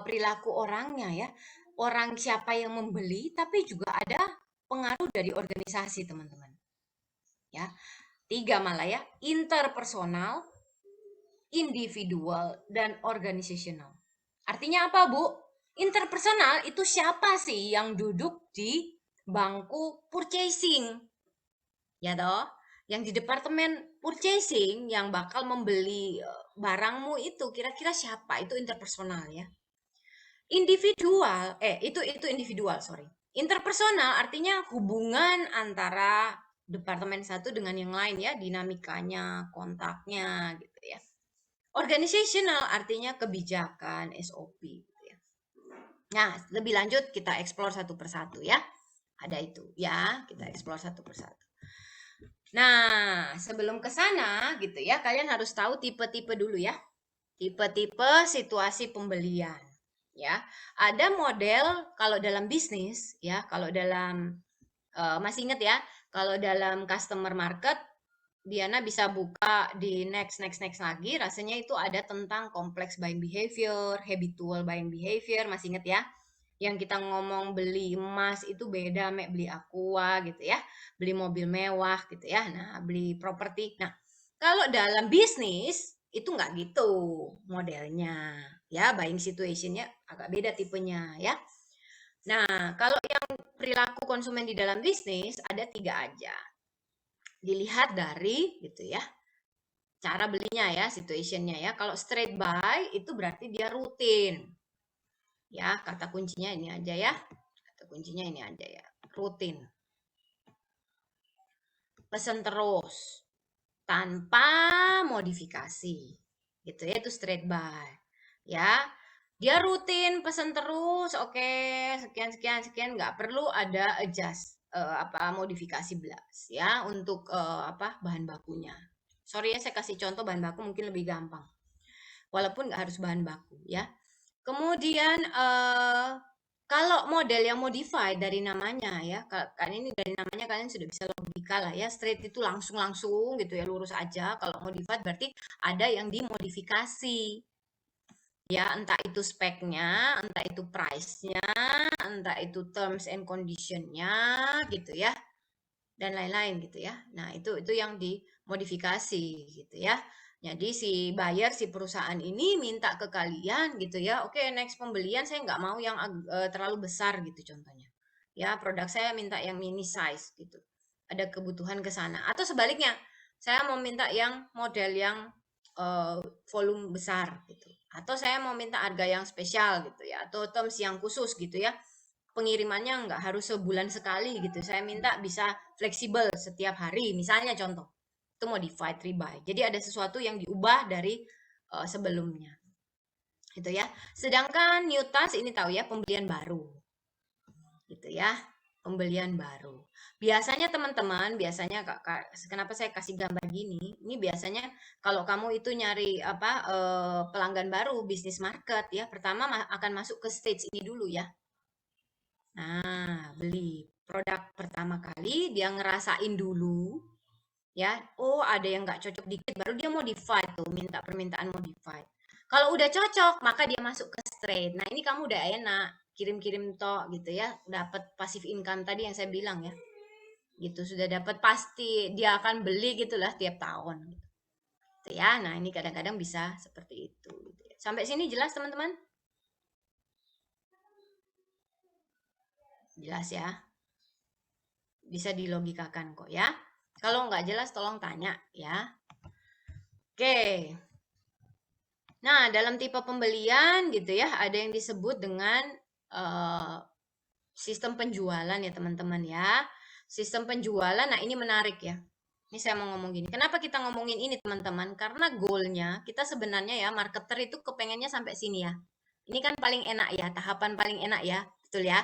perilaku orangnya ya. Orang siapa yang membeli, tapi juga ada pengaruh dari organisasi, teman-teman. Ya. 3 malah ya, interpersonal, individual, dan organisational. Artinya apa, Bu? Interpersonal itu siapa sih yang duduk di bangku purchasing? Ya toh? Yang di departemen purchasing yang bakal membeli barangmu itu kira-kira siapa? Itu interpersonal ya. Individual, itu individual, sorry. Interpersonal artinya hubungan antara departemen satu dengan yang lain ya, dinamikanya, kontaknya gitu ya. Organizational artinya kebijakan, SOP gitu ya. Nah, lebih lanjut kita explore satu persatu ya. Ada itu ya, kita explore satu persatu. Nah, sebelum ke sana gitu ya, kalian harus tahu tipe-tipe dulu ya. Tipe-tipe situasi pembelian. Ya, ada model kalau dalam bisnis ya, kalau dalam masih ingat ya, kalau dalam customer market Diana bisa buka di next lagi, rasanya itu ada tentang complex buying behavior, habitual buying behavior, masih ingat ya? Yang kita ngomong beli emas itu beda mek beli aqua gitu ya, beli mobil mewah gitu ya, nah beli properti. Nah, kalau dalam bisnis itu nggak gitu modelnya ya, buying situationnya agak beda tipenya ya. Nah, kalau yang perilaku konsumen di dalam bisnis ada 3 aja. Dilihat dari gitu ya, cara belinya ya, situationnya ya. Kalau straight buy itu berarti dia rutin. Ya, kata kuncinya ini aja ya. Kata kuncinya ini aja ya, rutin. Pesan terus tanpa modifikasi. Gitu ya, itu straight buy. Ya, dia rutin pesan terus, oke, sekian, nggak perlu ada adjust modifikasi belas ya untuk bahan bakunya. Sorry ya, saya kasih contoh bahan baku mungkin lebih gampang. Walaupun nggak harus bahan baku ya. Kemudian kalau model yang modified dari namanya ya, kan ini dari namanya kalian sudah bisa logika lah ya. Straight itu langsung gitu ya, lurus aja. Kalau modified berarti ada yang dimodifikasi. Ya, entah itu speknya, entah itu price-nya, entah itu terms and condition-nya gitu ya. Dan lain-lain gitu ya. Nah, itu yang dimodifikasi gitu ya. Jadi si buyer, si perusahaan ini minta ke kalian gitu ya, oke next pembelian saya nggak mau yang terlalu besar gitu contohnya. Ya produk saya minta yang mini size gitu. Ada kebutuhan ke sana. Atau sebaliknya, saya mau minta yang model yang volume besar gitu. Atau saya mau minta harga yang spesial gitu ya. Atau terms yang khusus gitu ya. Pengirimannya nggak harus sebulan sekali gitu. Saya minta bisa fleksibel setiap hari. Misalnya contoh itu modified rebuy. Jadi ada sesuatu yang diubah dari sebelumnya. Gitu ya. Sedangkan new task ini tahu ya pembelian baru. Gitu ya. Pembelian baru. Biasanya teman-teman, biasanya kenapa saya kasih gambar gini? Ini biasanya kalau kamu itu nyari pelanggan baru bisnis market ya, pertama akan masuk ke stage ini dulu ya. Nah, beli produk pertama kali dia ngerasain dulu ya, oh ada yang nggak cocok dikit baru dia modify tuh, minta permintaan modify. Kalau udah cocok maka dia masuk ke straight. Nah ini kamu udah enak kirim-kirim tok gitu ya, dapat passive income tadi yang saya bilang ya, gitu sudah dapat pasti dia akan beli gitulah tiap tahun gitu ya. Nah ini kadang-kadang bisa seperti itu gitu ya. Sampai sini jelas teman-teman? Jelas ya, bisa dilogikakan kok ya. Kalau nggak jelas tolong tanya ya. Oke. Nah, dalam tipe pembelian gitu ya, ada yang disebut dengan sistem penjualan ya teman-teman ya. Sistem penjualan, nah ini menarik ya. Ini saya mau ngomong gini. Kenapa kita ngomongin ini teman-teman? Karena goalnya kita sebenarnya ya, marketer itu kepengennya sampai sini ya. Ini kan paling enak ya, tahapan paling enak ya, betul ya.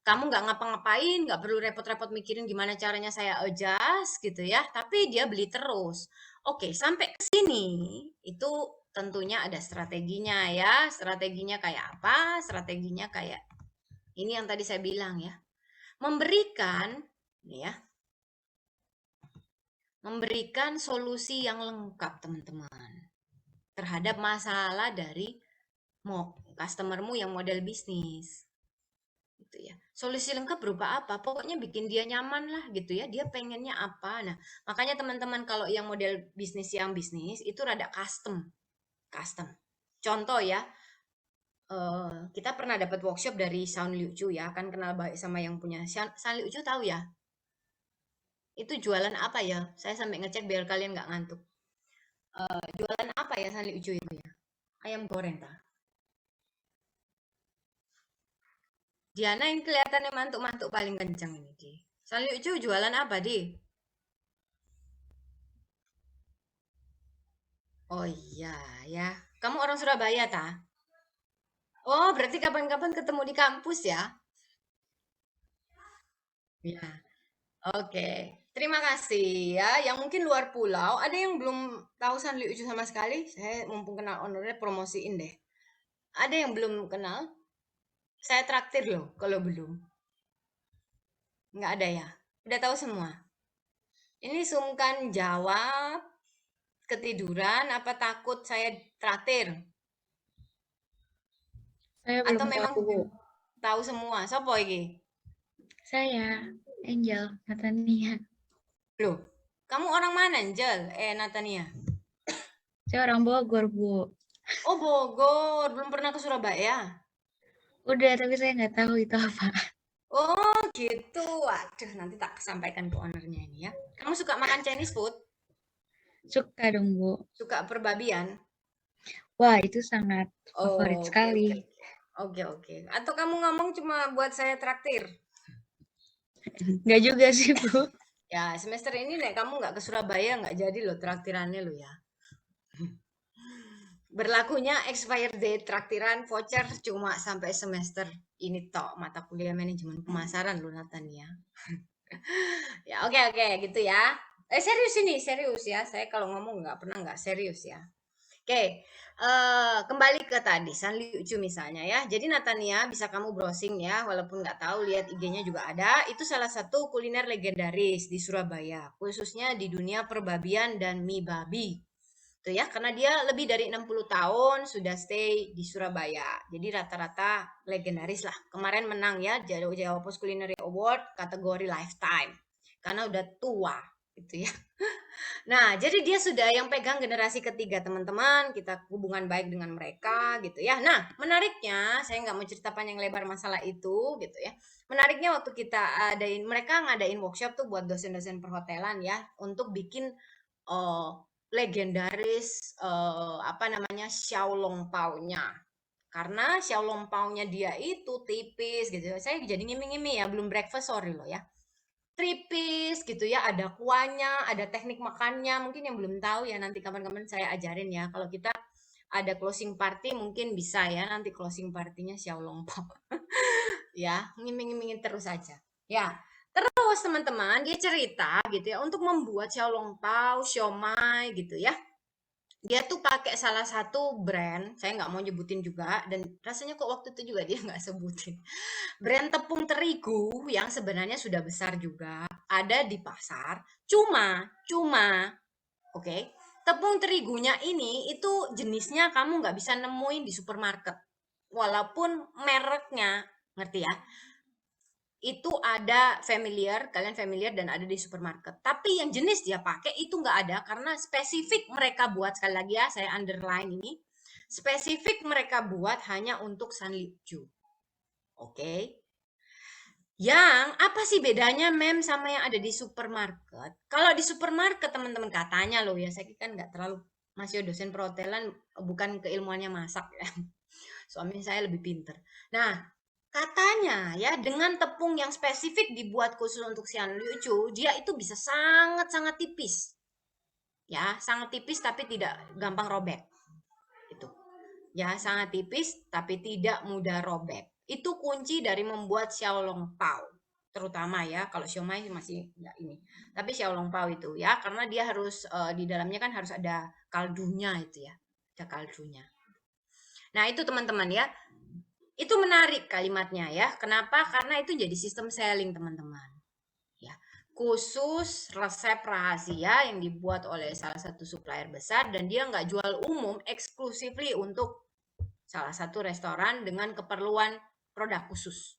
Kamu nggak ngapa-ngapain, nggak perlu repot-repot mikirin gimana caranya saya adjust gitu ya. Tapi dia beli terus. Oke, sampai ke sini itu tentunya ada strateginya ya. Strateginya kayak apa? Strateginya kayak ini yang tadi saya bilang ya. Memberikan ya. Memberikan solusi yang lengkap teman-teman terhadap masalah dari customermu yang model bisnis. Gitu ya. Solusi lengkap berupa apa? Pokoknya bikin dia nyaman lah gitu ya. Dia pengennya apa? Nah, makanya teman-teman kalau yang model bisnis itu rada custom. Contoh ya, kita pernah dapat workshop dari San Liu Chu ya, kan kenal baik sama yang punya. San Liu Chu tahu ya? Itu jualan apa ya? Saya sampai ngecek biar kalian nggak ngantuk. Jualan apa ya San Liu Chu itu ya? Ayam goreng tak? Diana yang kelihatannya mantuk-mantuk paling kencang ini, Di. San Liu Chu jualan apa, Di? Oh iya ya. Kamu orang Surabaya, ta? Oh, berarti kapan-kapan ketemu di kampus ya? Ya. Oke. Terima kasih ya. Yang mungkin luar pulau, ada yang belum tahu San Liu Chu sama sekali? Saya mumpung kenal ownernya promosiin deh. Ada yang belum kenal? Saya traktir loh kalau belum. Nggak ada ya? Udah tahu semua? Ini sungkan jawab, ketiduran, apa takut saya traktir? Saya Atau belum memang tahu. tahu semua? Sopo iki? Saya Angel Natania. Loh, kamu orang mana, Angel? Natania. Saya orang Bogor, Bu. Oh, Bogor. Belum pernah ke Surabaya? Udah, tapi saya nggak tahu itu apa. Oh, gitu. Waduh, nanti tak sampaikan ke ownernya ini ya. Kamu suka makan Chinese food? Suka dong, Bu. Suka perbabian? Wah, itu sangat favorit Oh, oke, sekali. oke. Oke. Atau kamu ngomong cuma buat saya traktir? Nggak juga sih, Bu. Ya, semester ini nek kamu nggak ke Surabaya nggak jadi loh traktirannya lo ya. Berlakunya expired date traktiran voucher cuma sampai semester ini tok mata kuliah manajemen pemasaran lo Natania. Ya oke gitu ya. Serius ini serius ya. Saya kalau ngomong nggak pernah nggak serius ya. Oke, kembali ke tadi San Liu Chu misalnya ya. Jadi Natania bisa kamu browsing ya, walaupun nggak tahu lihat IG-nya juga ada. Itu salah satu kuliner legendaris di Surabaya, khususnya di dunia perbabian dan mie babi. Tuh ya, karena dia lebih dari 60 tahun sudah stay di Surabaya. Jadi rata-rata legendaris lah. Kemarin menang ya Jawa Pos Culinary Award kategori lifetime. Karena udah tua. gitu ya. Nah, jadi dia sudah yang pegang generasi ketiga, teman-teman. Kita hubungan baik dengan mereka, gitu ya. Nah, menariknya, saya nggak mau cerita panjang lebar masalah itu, gitu ya. Menariknya waktu kita mereka ngadain workshop tuh buat dosen-dosen perhotelan ya, untuk bikin eh, legendaris apa namanya xiaolong pao-nya. Karena xiaolong pao-nya dia itu tipis gitu ya. Saya jadi ngimi-ngimi ya, belum breakfast sorry loh ya. Tipis gitu ya, ada kuahnya, ada teknik makannya. Mungkin yang belum tahu ya nanti kapan-kapan saya ajarin ya. Kalau kita ada closing party mungkin bisa ya nanti closing partinya xiaolong pao. Ya, ngiming-ngimingin terus aja. Ya, terus teman-teman dia cerita gitu ya untuk membuat xiaolong pao, siomay gitu ya. Dia tuh pakai salah satu brand, saya nggak mau nyebutin juga, dan rasanya kok waktu itu juga dia nggak sebutin. Brand tepung terigu yang sebenarnya sudah besar juga, ada di pasar, cuma, oke, tepung terigunya ini itu jenisnya kamu nggak bisa nemuin di supermarket. Walaupun mereknya, ngerti ya, itu ada kalian familiar dan ada di supermarket. Tapi yang jenis dia pakai itu nggak ada karena spesifik mereka buat, sekali lagi ya, saya underline ini, spesifik mereka buat hanya untuk Sanliu. Oke. Yang apa sih bedanya mem sama yang ada di supermarket? Kalau di supermarket teman-teman katanya loh ya, saya kan nggak terlalu, masih dosen perhotelan, bukan keilmuannya masak ya. Suami saya lebih pinter. Nah, katanya ya dengan tepung yang spesifik dibuat khusus untuk Sanliu, dia itu bisa sangat-sangat tipis. Ya, sangat tipis tapi tidak gampang robek. Itu. Ya, sangat tipis tapi tidak mudah robek. Itu kunci dari membuat xiaolong pao. Terutama ya, kalau siomay masih enggak ini. Tapi xiaolong pao itu ya, karena dia harus di dalamnya kan harus ada kaldunya itu ya. Ada kaldunya. Nah, itu teman-teman ya. Itu menarik kalimatnya ya. Kenapa? Karena itu jadi sistem selling, teman-teman. Ya. Khusus resep rahasia yang dibuat oleh salah satu supplier besar dan dia nggak jual umum, exclusively untuk salah satu restoran dengan keperluan produk khusus.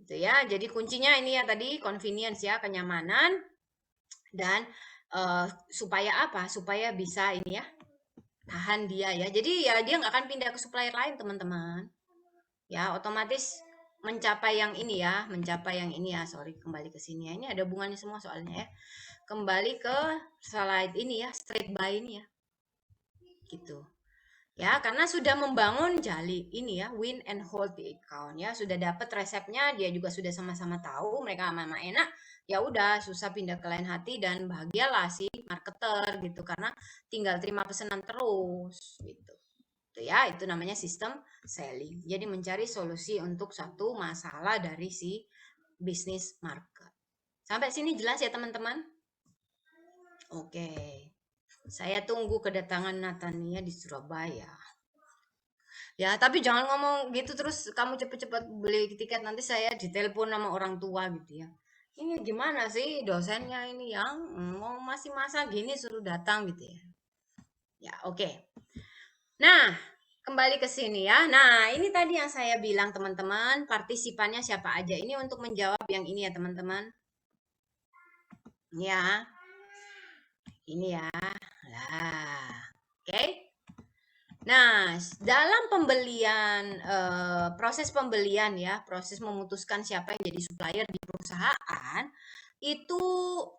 Gitu ya. Jadi kuncinya ini ya tadi convenience ya, kenyamanan dan supaya apa? Supaya bisa ini ya tahan dia ya. Jadi ya dia nggak akan pindah ke supplier lain, teman-teman. Ya, otomatis mencapai yang ini ya, sorry, kembali ke sini ya. Ini ada hubungannya semua soalnya ya. Kembali ke slide ini ya, straight buy ini ya. Gitu. Ya, karena sudah membangun jali ini ya, win and hold the account ya. Sudah dapat resepnya, dia juga sudah sama-sama tahu, mereka sama-sama enak. Ya udah, susah pindah ke lain hati dan bahagialah si marketer gitu karena tinggal terima pesanan terus gitu. Ya, itu namanya sistem selling. Jadi mencari solusi untuk satu masalah dari si bisnis market. Sampai sini jelas ya teman-teman? Oke. Saya tunggu kedatangan Natania di Surabaya. Ya, tapi jangan ngomong gitu terus kamu cepet-cepet beli tiket, nanti saya ditelepon sama orang tua gitu ya. Ini gimana sih dosennya ini yang mau masih masa gini suruh datang gitu ya. Ya, oke. Nah, kembali ke sini ya. Nah, ini tadi yang saya bilang teman-teman, partisipannya siapa aja. Ini untuk menjawab yang ini ya teman-teman. Ya, ini ya. Lah, oke. Nah, dalam pembelian, proses pembelian ya, proses memutuskan siapa yang jadi supplier di perusahaan, itu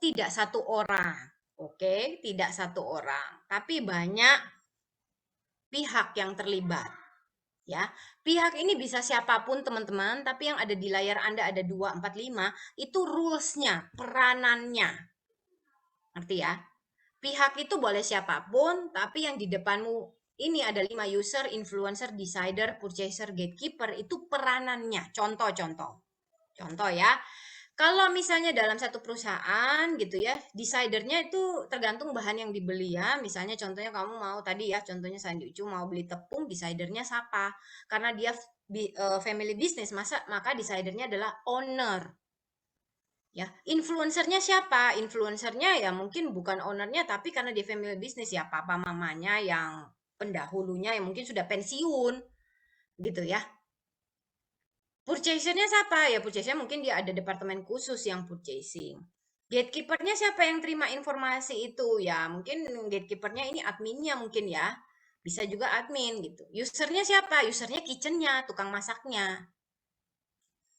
tidak satu orang. Oke, tidak satu orang. Tapi banyak pihak yang terlibat. Ya, pihak ini bisa siapapun teman-teman, tapi yang ada di layar Anda ada 2, 4, 5, itu rules-nya, peranannya. Ngerti ya? Pihak itu boleh siapapun, tapi yang di depanmu ini ada 5 user, influencer, decider, purchaser, gatekeeper, itu peranannya. Contoh-contoh. Contoh ya. Kalau misalnya dalam satu perusahaan gitu ya, decidernya itu tergantung bahan yang dibeli ya. Misalnya contohnya kamu mau tadi ya, contohnya Sandiucu mau beli tepung, decidernya siapa? Karena dia family business, maka decidernya adalah owner. Ya, influencernya siapa? Influencernya ya mungkin bukan ownernya, tapi karena dia family business ya papa mamanya yang pendahulunya yang mungkin sudah pensiun, gitu ya. Purchasernya siapa? Ya purchasernya mungkin dia ada departemen khusus yang purchasing. Gatekeeper-nya siapa yang terima informasi itu? Ya, mungkin gatekeeper-nya ini adminnya mungkin ya. Bisa juga admin gitu. Usernya siapa? Usernya kitchen-nya, tukang masaknya.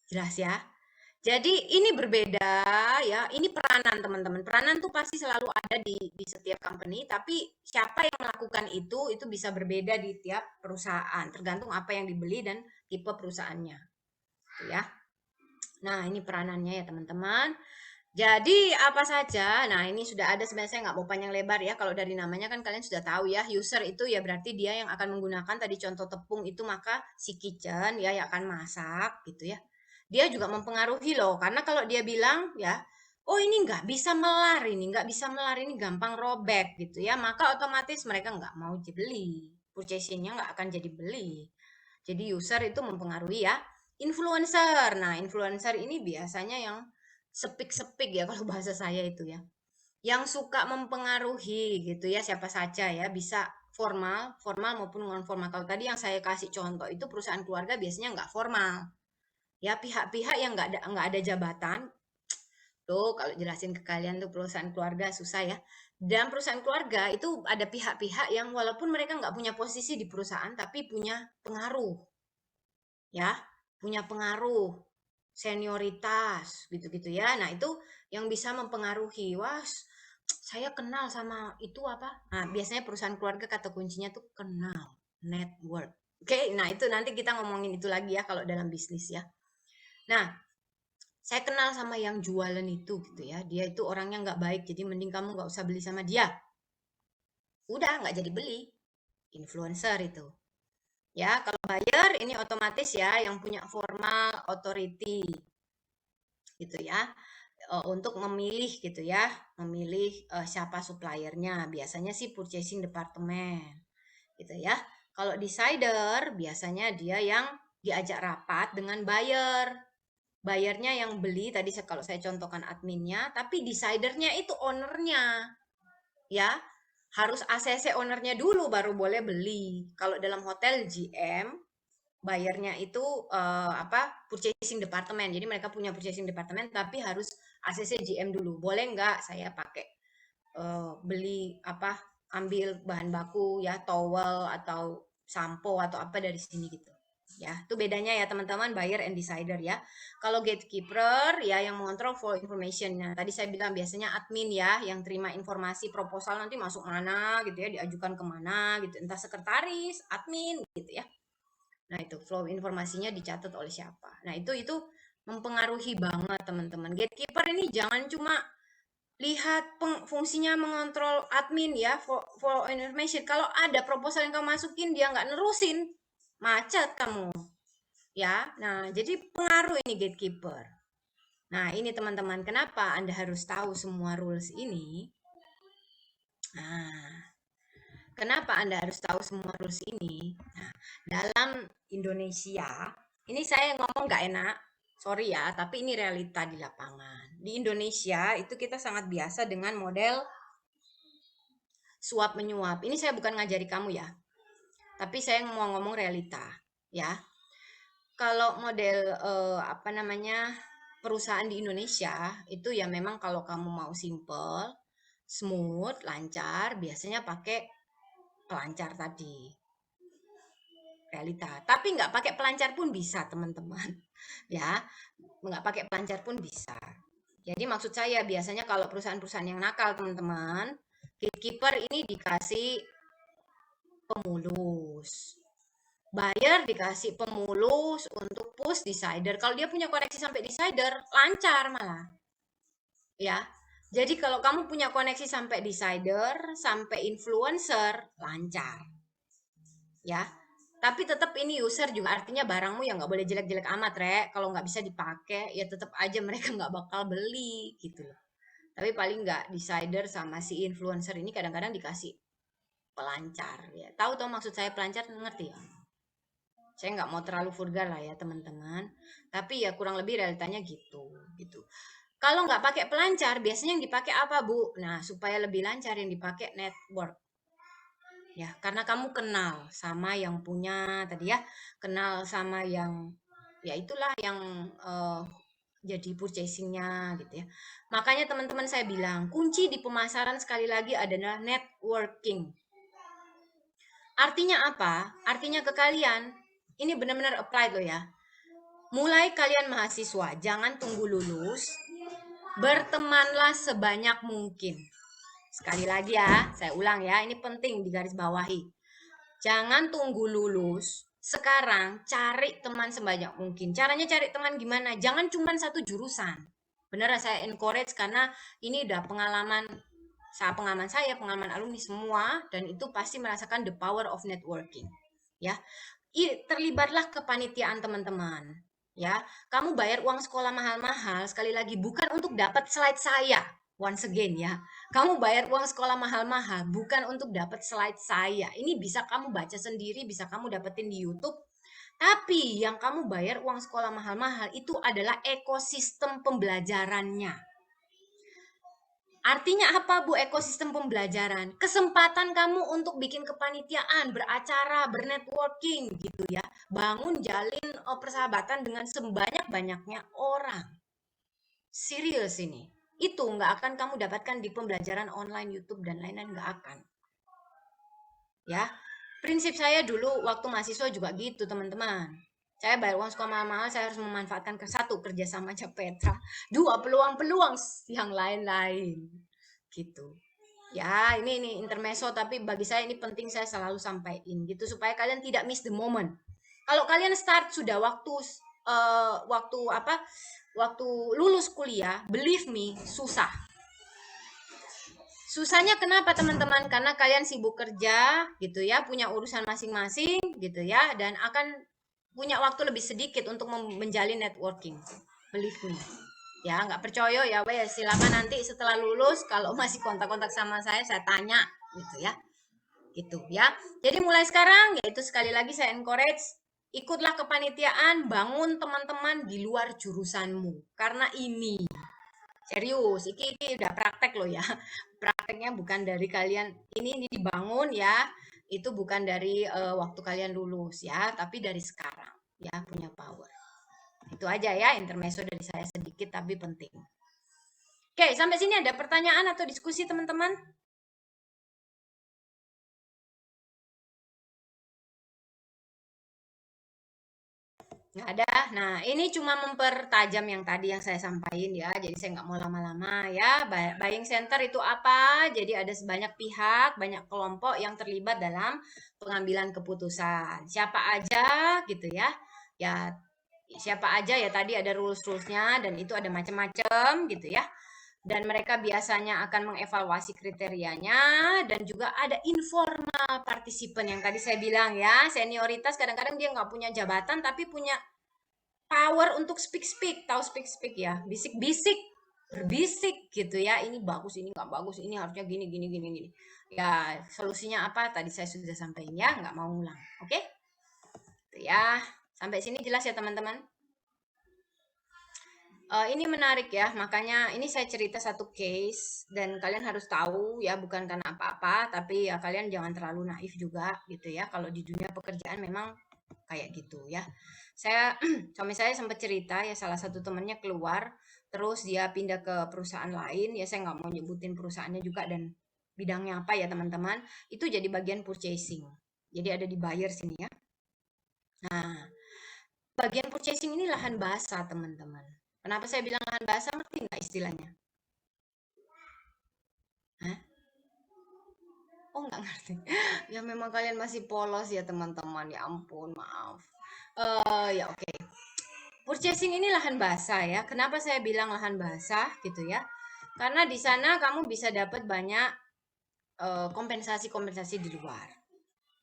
Jelas ya? Jadi ini berbeda ya. Ini peranan teman-teman. Peranan tuh pasti selalu ada di setiap company, tapi siapa yang melakukan itu bisa berbeda di tiap perusahaan, tergantung apa yang dibeli dan tipe perusahaannya. Gitu ya. Nah, ini peranannya ya teman-teman. Jadi apa saja, nah ini sudah ada, sebenarnya saya nggak mau panjang lebar ya, kalau dari namanya kan kalian sudah tahu ya, user itu ya berarti dia yang akan menggunakan tadi contoh tepung itu, maka si kitchen ya yang akan masak gitu ya. Dia juga mempengaruhi loh, karena kalau dia bilang ya, oh ini nggak bisa melar, ini nggak bisa melar, ini gampang robek gitu ya, maka otomatis mereka nggak mau beli, purchasing-nya nggak akan jadi beli. Jadi user itu mempengaruhi ya. Influencer, nah influencer ini biasanya yang sepik-sepik ya kalau bahasa saya itu ya. Yang suka mempengaruhi gitu ya, siapa saja ya, bisa formal, formal maupun non formal. Kalau tadi yang saya kasih contoh itu perusahaan keluarga biasanya nggak formal. Ya pihak-pihak yang nggak ada jabatan. Tuh kalau jelasin ke kalian tuh perusahaan keluarga susah ya. Dan perusahaan keluarga itu ada pihak-pihak yang walaupun mereka nggak punya posisi di perusahaan tapi punya pengaruh. Ya, punya pengaruh, senioritas, gitu-gitu ya. Nah, itu yang bisa mempengaruhi. Wah, saya kenal sama itu apa? Nah, biasanya perusahaan keluarga kata kuncinya tuh kenal, network. Oke, nah itu nanti kita ngomongin itu lagi ya kalau dalam bisnis ya. Nah, saya kenal sama yang jualan itu gitu ya. Dia itu orangnya nggak baik, jadi mending kamu nggak usah beli sama dia. Udah nggak jadi beli. Influencer itu. Ya, kalau buyer ini otomatis ya yang punya formal authority gitu ya. Untuk memilih gitu ya, memilih siapa suppliernya. Biasanya sih purchasing department gitu ya. Kalau decider biasanya dia yang diajak rapat dengan buyer. Buyernya yang beli tadi kalau saya contohkan adminnya, tapi decidernya itu ownernya ya. Harus ACC ownernya dulu baru boleh beli. Kalau dalam hotel GM bayarnya itu purchasing department. Jadi mereka punya purchasing department tapi harus ACC GM dulu. Boleh nggak saya pakai beli ambil bahan baku ya towel atau sampo atau apa dari sini gitu. Ya, itu bedanya ya teman-teman buyer and decider ya. Kalau gatekeeper ya yang mengontrol flow information. Nah, tadi saya bilang biasanya admin ya yang terima informasi proposal nanti masuk mana gitu ya, diajukan kemana gitu, entah sekretaris, admin gitu ya. Nah, itu flow informasinya dicatat oleh siapa. Nah, itu mempengaruhi banget teman-teman. Gatekeeper ini jangan cuma lihat fungsinya mengontrol admin ya, flow information. Kalau ada proposal yang kamu masukin dia nggak nerusin, macet kamu. Ya, nah jadi pengaruh ini gatekeeper. Nah, ini teman-teman, kenapa Anda harus tahu semua rules ini? Nah, kenapa Anda harus tahu semua rules ini? Nah, dalam Indonesia, ini saya ngomong nggak enak, sorry ya, tapi ini realita di lapangan. Di Indonesia itu kita sangat biasa dengan model suap menyuap. Ini saya bukan ngajari kamu ya, tapi saya mau ngomong realita ya. Kalau model perusahaan di Indonesia itu ya memang kalau kamu mau simple, smooth, lancar, biasanya pakai pelancar tadi. Realita. Tapi nggak pakai pelancar pun bisa, teman-teman. Ya, nggak pakai pelancar pun bisa. Jadi maksud saya biasanya kalau perusahaan-perusahaan yang nakal, teman-teman, gatekeeper ini dikasih pemulus. Buyer dikasih pemulus untuk push decider. Kalau dia punya koneksi sampai decider, lancar malah. Ya. Jadi kalau kamu punya koneksi sampai decider, sampai influencer, lancar. Ya. Tapi tetap ini user juga artinya barangmu yang nggak boleh jelek-jelek amat, Rek. Kalau nggak bisa dipakai, ya tetap aja mereka nggak bakal beli gitu loh. Tapi paling nggak decider sama si influencer ini kadang-kadang dikasih pelancar ya. Tahu maksud saya pelancar, ngerti ya? Saya nggak mau terlalu vulgar lah ya teman-teman. Tapi ya kurang lebih realitanya gitu. Kalau nggak pakai pelancar, biasanya yang dipakai apa Bu? Nah supaya lebih lancar yang dipakai network. Ya karena kamu kenal sama yang punya tadi ya, kenal sama yang ya itulah yang jadi purchasing-nya gitu ya. Makanya teman-teman saya bilang, kunci di pemasaran sekali lagi adalah networking. Artinya apa? Artinya ke kalian, ini benar-benar applied loh ya. Mulai kalian mahasiswa, jangan tunggu lulus, bertemanlah sebanyak mungkin. Sekali lagi ya, saya ulang ya, ini penting digarisbawahi. Jangan tunggu lulus, sekarang cari teman sebanyak mungkin. Caranya cari teman gimana? Jangan cuma satu jurusan. Beneran saya encourage karena ini udah pengalaman saya, pengalaman alumni semua, dan itu pasti merasakan the power of networking. Ya, terlibatlah kepanitiaan teman-teman. Ya, kamu bayar uang sekolah mahal-mahal sekali lagi bukan untuk dapat slide saya. Once again ya, kamu bayar uang sekolah mahal-mahal bukan untuk dapat slide saya. Ini bisa kamu baca sendiri, bisa kamu dapetin di YouTube. Tapi yang kamu bayar uang sekolah mahal-mahal itu adalah ekosistem pembelajarannya. Artinya apa Bu ekosistem pembelajaran? Kesempatan kamu untuk bikin kepanitiaan, beracara, bernetworking gitu ya. Bangun jalin persahabatan dengan sebanyak-banyaknya orang. Serius ini. Itu nggak akan kamu dapatkan di pembelajaran online YouTube dan lain-lain, nggak akan. Ya, prinsip saya dulu waktu mahasiswa juga gitu teman-teman. Saya bayar uang sekolah mahal-mahal, saya harus memanfaatkan satu kerjasama Petra, dua peluang-peluang yang lain-lain, gitu. Ya, ini intermezzo, tapi bagi saya ini penting, saya selalu sampaikan gitu supaya kalian tidak miss the moment. Kalau kalian start sudah waktu lulus kuliah, believe me, susah. Susahnya kenapa teman-teman? Karena kalian sibuk kerja gitu ya, punya urusan masing-masing gitu ya, dan akan punya waktu lebih sedikit untuk menjalin networking. Believe me. Ya, nggak percaya ya, silakan nanti setelah lulus kalau masih kontak-kontak sama saya tanya gitu ya. Gitu ya. Jadi mulai sekarang yaitu sekali lagi saya encourage, ikutlah kepanitiaan, bangun teman-teman di luar jurusanmu. Karena ini serius, ini udah praktek loh ya. Prakteknya bukan dari kalian, ini dibangun ya, itu bukan dari waktu kalian lulus ya, tapi dari sekarang ya, punya power. Itu aja ya, intermezzo dari saya sedikit tapi penting. Oke, sampai sini ada pertanyaan atau diskusi teman-teman? Nggak ada. Nah, ini cuma mempertajam yang tadi yang saya sampaikan ya. Jadi saya nggak mau lama-lama ya. Buying center itu apa? Jadi ada sebanyak pihak, banyak kelompok yang terlibat dalam pengambilan keputusan. Siapa aja gitu ya. Ya, siapa aja ya, tadi ada rules-rulesnya dan itu ada macam-macam gitu ya. Dan mereka biasanya akan mengevaluasi kriterianya, dan juga ada informal partisipan yang tadi saya bilang ya, senioritas kadang-kadang dia nggak punya jabatan tapi punya power untuk speak, tahu speak ya, bisik-bisik, berbisik gitu ya, ini bagus, ini nggak bagus, ini harusnya gini. Ya, solusinya apa? Tadi saya sudah sampaikan ya, nggak mau ulang. Oke? Itu ya, sampai sini jelas ya teman-teman? Ini menarik ya, makanya ini saya cerita satu case dan kalian harus tahu ya, bukan karena apa-apa, tapi ya kalian jangan terlalu naif juga gitu ya. Kalau di dunia pekerjaan memang kayak gitu ya. Suami saya sempat cerita ya, salah satu temannya keluar, terus dia pindah ke perusahaan lain ya, saya nggak mau nyebutin perusahaannya juga dan bidangnya apa ya teman-teman. Itu jadi bagian purchasing. Jadi ada di buyer sini ya. Nah, bagian purchasing ini lahan basah teman-teman. Kenapa saya bilang lahan basah? Ngerti nggak istilahnya? Hah? Oh, nggak ngerti. Ya memang kalian masih polos ya teman-teman. Ya ampun, maaf. Ya oke. Purchasing ini lahan basah ya. Kenapa saya bilang lahan basah gitu ya? Karena di sana kamu bisa dapat banyak kompensasi-kompensasi di luar.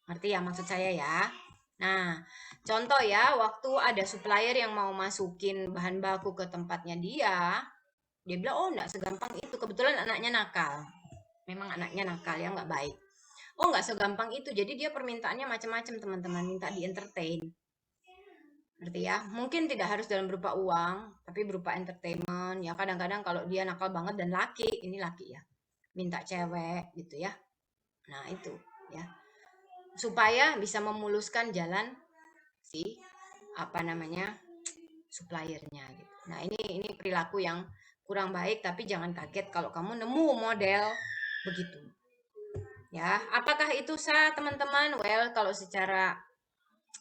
Ngerti ya maksud saya ya? Nah, contoh ya, waktu ada supplier yang mau masukin bahan baku ke tempatnya dia bilang, oh enggak segampang itu. Kebetulan anaknya nakal. Memang anaknya nakal ya, nggak baik. Oh enggak segampang itu. Jadi dia permintaannya macam-macam teman-teman. Minta di entertain. Ngerti ya? Mungkin tidak harus dalam berupa uang, tapi berupa entertainment. Ya kadang-kadang kalau dia nakal banget dan laki, ini laki ya. Minta cewek gitu ya. Nah itu ya. Supaya bisa memuluskan jalan si suppliernya gitu. Nah, ini perilaku yang kurang baik, tapi jangan kaget kalau kamu nemu model begitu. Ya, apakah itu sah, teman-teman? Well, kalau secara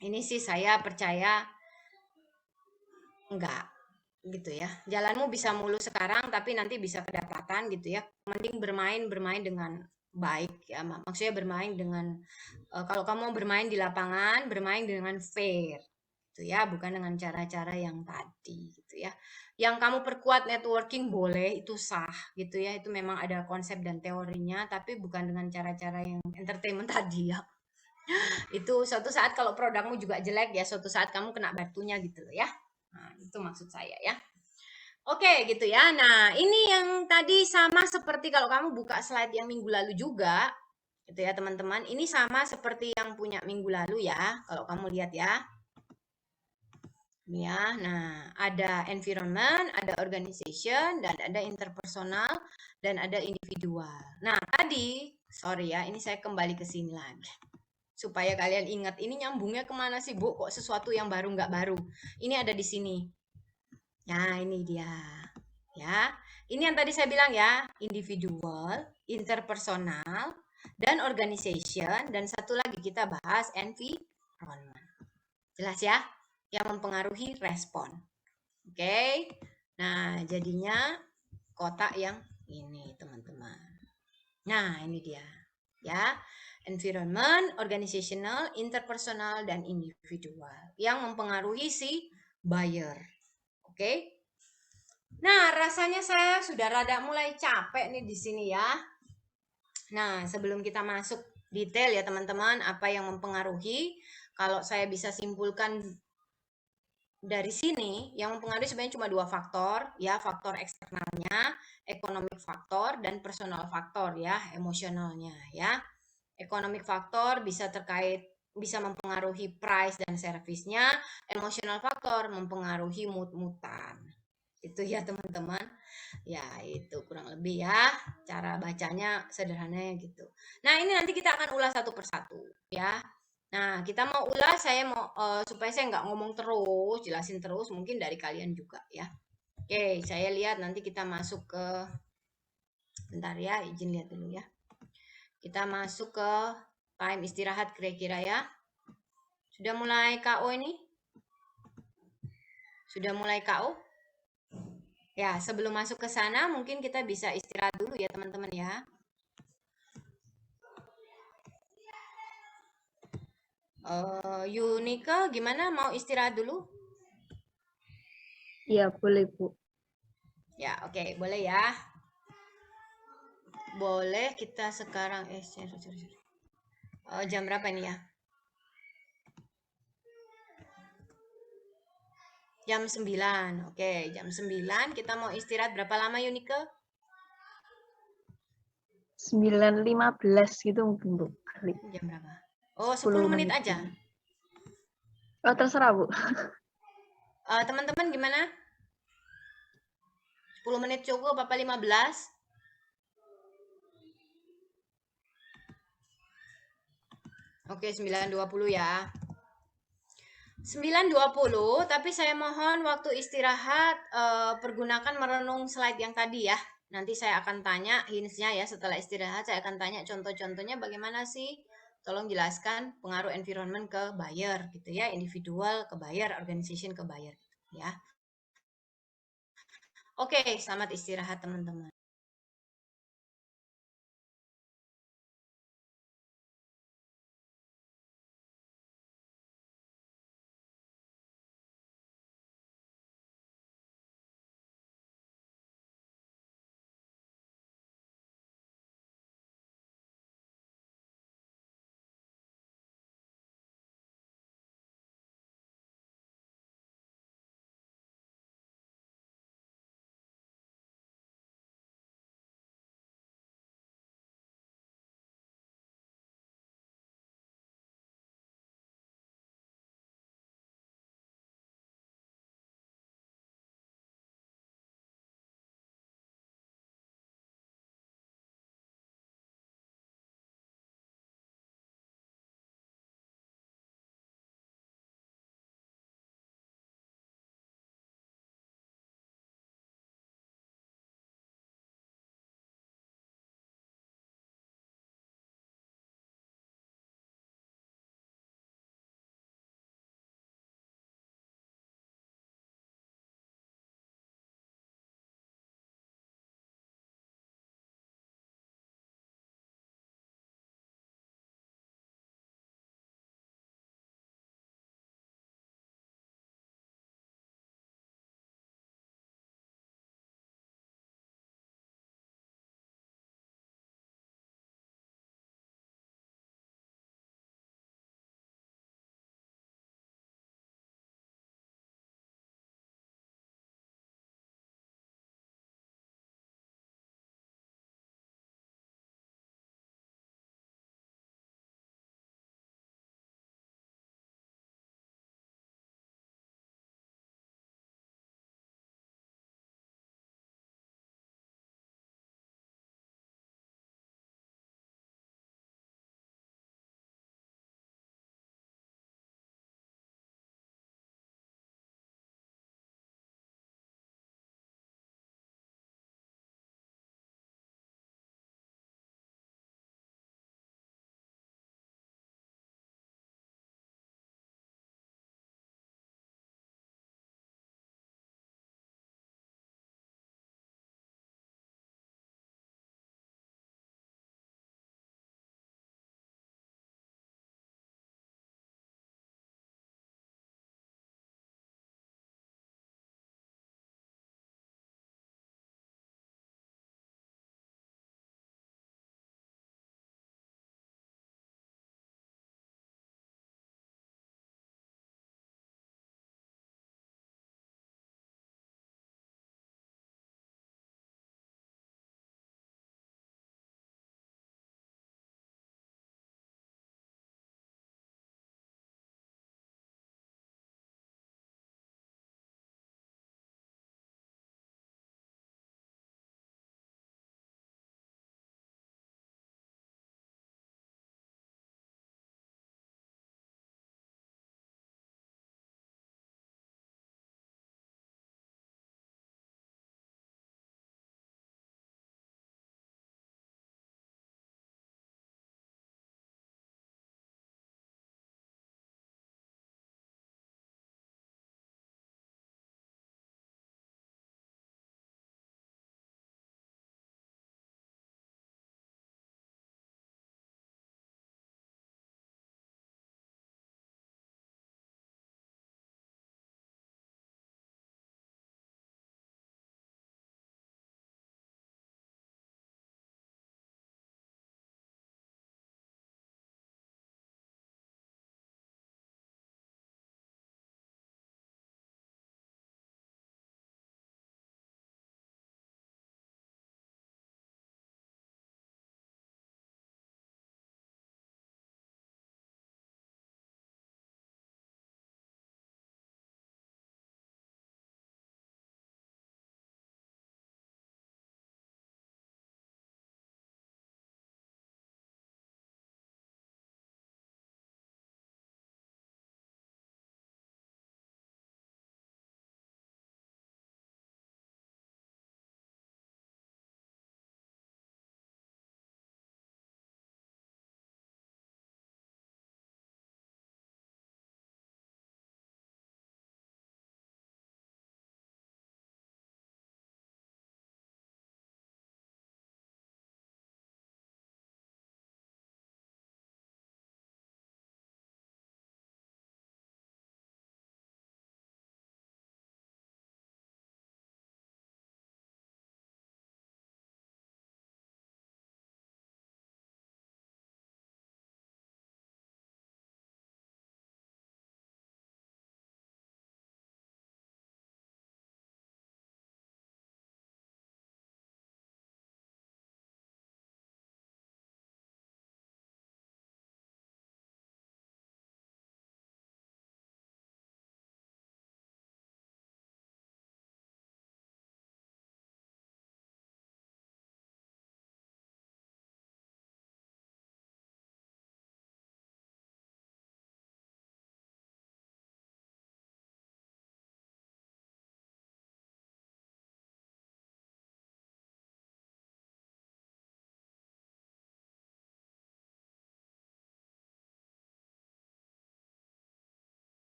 ini sih saya percaya enggak gitu ya. Jalanmu bisa mulus sekarang tapi nanti bisa kedapatan gitu ya. Mending bermain dengan baik ya. Maksudnya bermain dengan kalau kamu bermain di lapangan, bermain dengan fair gitu ya, bukan dengan cara-cara yang tadi gitu ya. Yang kamu perkuat networking boleh, itu sah gitu ya. Itu memang ada konsep dan teorinya, tapi bukan dengan cara-cara yang entertainment tadi ya. Itu suatu saat kalau produkmu juga jelek ya, suatu saat kamu kena batunya gitu loh ya. Nah, itu maksud saya ya. Oke, gitu ya. Nah, ini yang tadi sama seperti kalau kamu buka slide yang minggu lalu juga, gitu ya teman-teman. Ini sama seperti yang punya minggu lalu ya, kalau kamu lihat ya. Ini ya, nah ada environment, ada organization, dan ada interpersonal, dan ada individual. Nah, tadi, sorry ya, ini saya kembali ke sini lagi. Supaya kalian ingat, ini nyambungnya kemana sih Bu? Kok sesuatu yang baru nggak baru? Ini ada di sini. Nah, ini dia. Ya, ini yang tadi saya bilang ya, individual, interpersonal, dan organization, dan satu lagi kita bahas environment. Jelas ya? Yang mempengaruhi respon. Oke. Nah, jadinya kotak yang ini, teman-teman. Nah, ini dia. Ya, environment, organizational, interpersonal, dan individual yang mempengaruhi si buyer. Oke. Nah, rasanya saya sudah rada mulai capek nih di sini ya. Nah, sebelum kita masuk detail ya teman-teman, apa yang mempengaruhi, kalau saya bisa simpulkan dari sini, yang mempengaruhi sebenarnya cuma 2 faktor, ya, faktor eksternalnya, economic faktor, dan personal faktor ya, emosionalnya ya. Economic faktor bisa mempengaruhi price dan servisnya, emotional faktor mempengaruhi mood-moodan. Itu ya teman-teman. Ya, itu kurang lebih ya cara bacanya sederhananya gitu. Nah, ini nanti kita akan ulas satu persatu ya. Nah, kita mau ulas, saya mau supaya saya nggak ngomong terus, jelasin terus, mungkin dari kalian juga ya. Oke, saya lihat nanti kita masuk ke, bentar ya, izin lihat dulu ya. Kita masuk ke time istirahat kira-kira ya. Sudah mulai KO ini? Sudah mulai KO? Ya, sebelum masuk ke sana mungkin kita bisa istirahat dulu ya teman-teman ya. Yunika gimana, mau istirahat dulu? Iya, boleh, Bu. Ya, oke, boleh ya. Boleh kita sekarang jam berapa ini ya? Jam 9. Oke, jam 9 kita mau istirahat berapa lama Yunika? 9.15 gitu mungkin, Bu. Kali. Jam berapa? Oh, 10 10 menit aja. Oh, terserah, Bu. Teman-teman gimana? 10 menit cukup apa 15? Oke, 9.20 ya. 9.20, tapi saya mohon waktu istirahat pergunakan merenung slide yang tadi ya. Nanti saya akan tanya hints-nya ya, setelah istirahat saya akan tanya contoh-contohnya bagaimana sih. Tolong jelaskan pengaruh environment ke buyer gitu ya, individual ke buyer, organization ke buyer gitu ya. Oke, selamat istirahat teman-teman.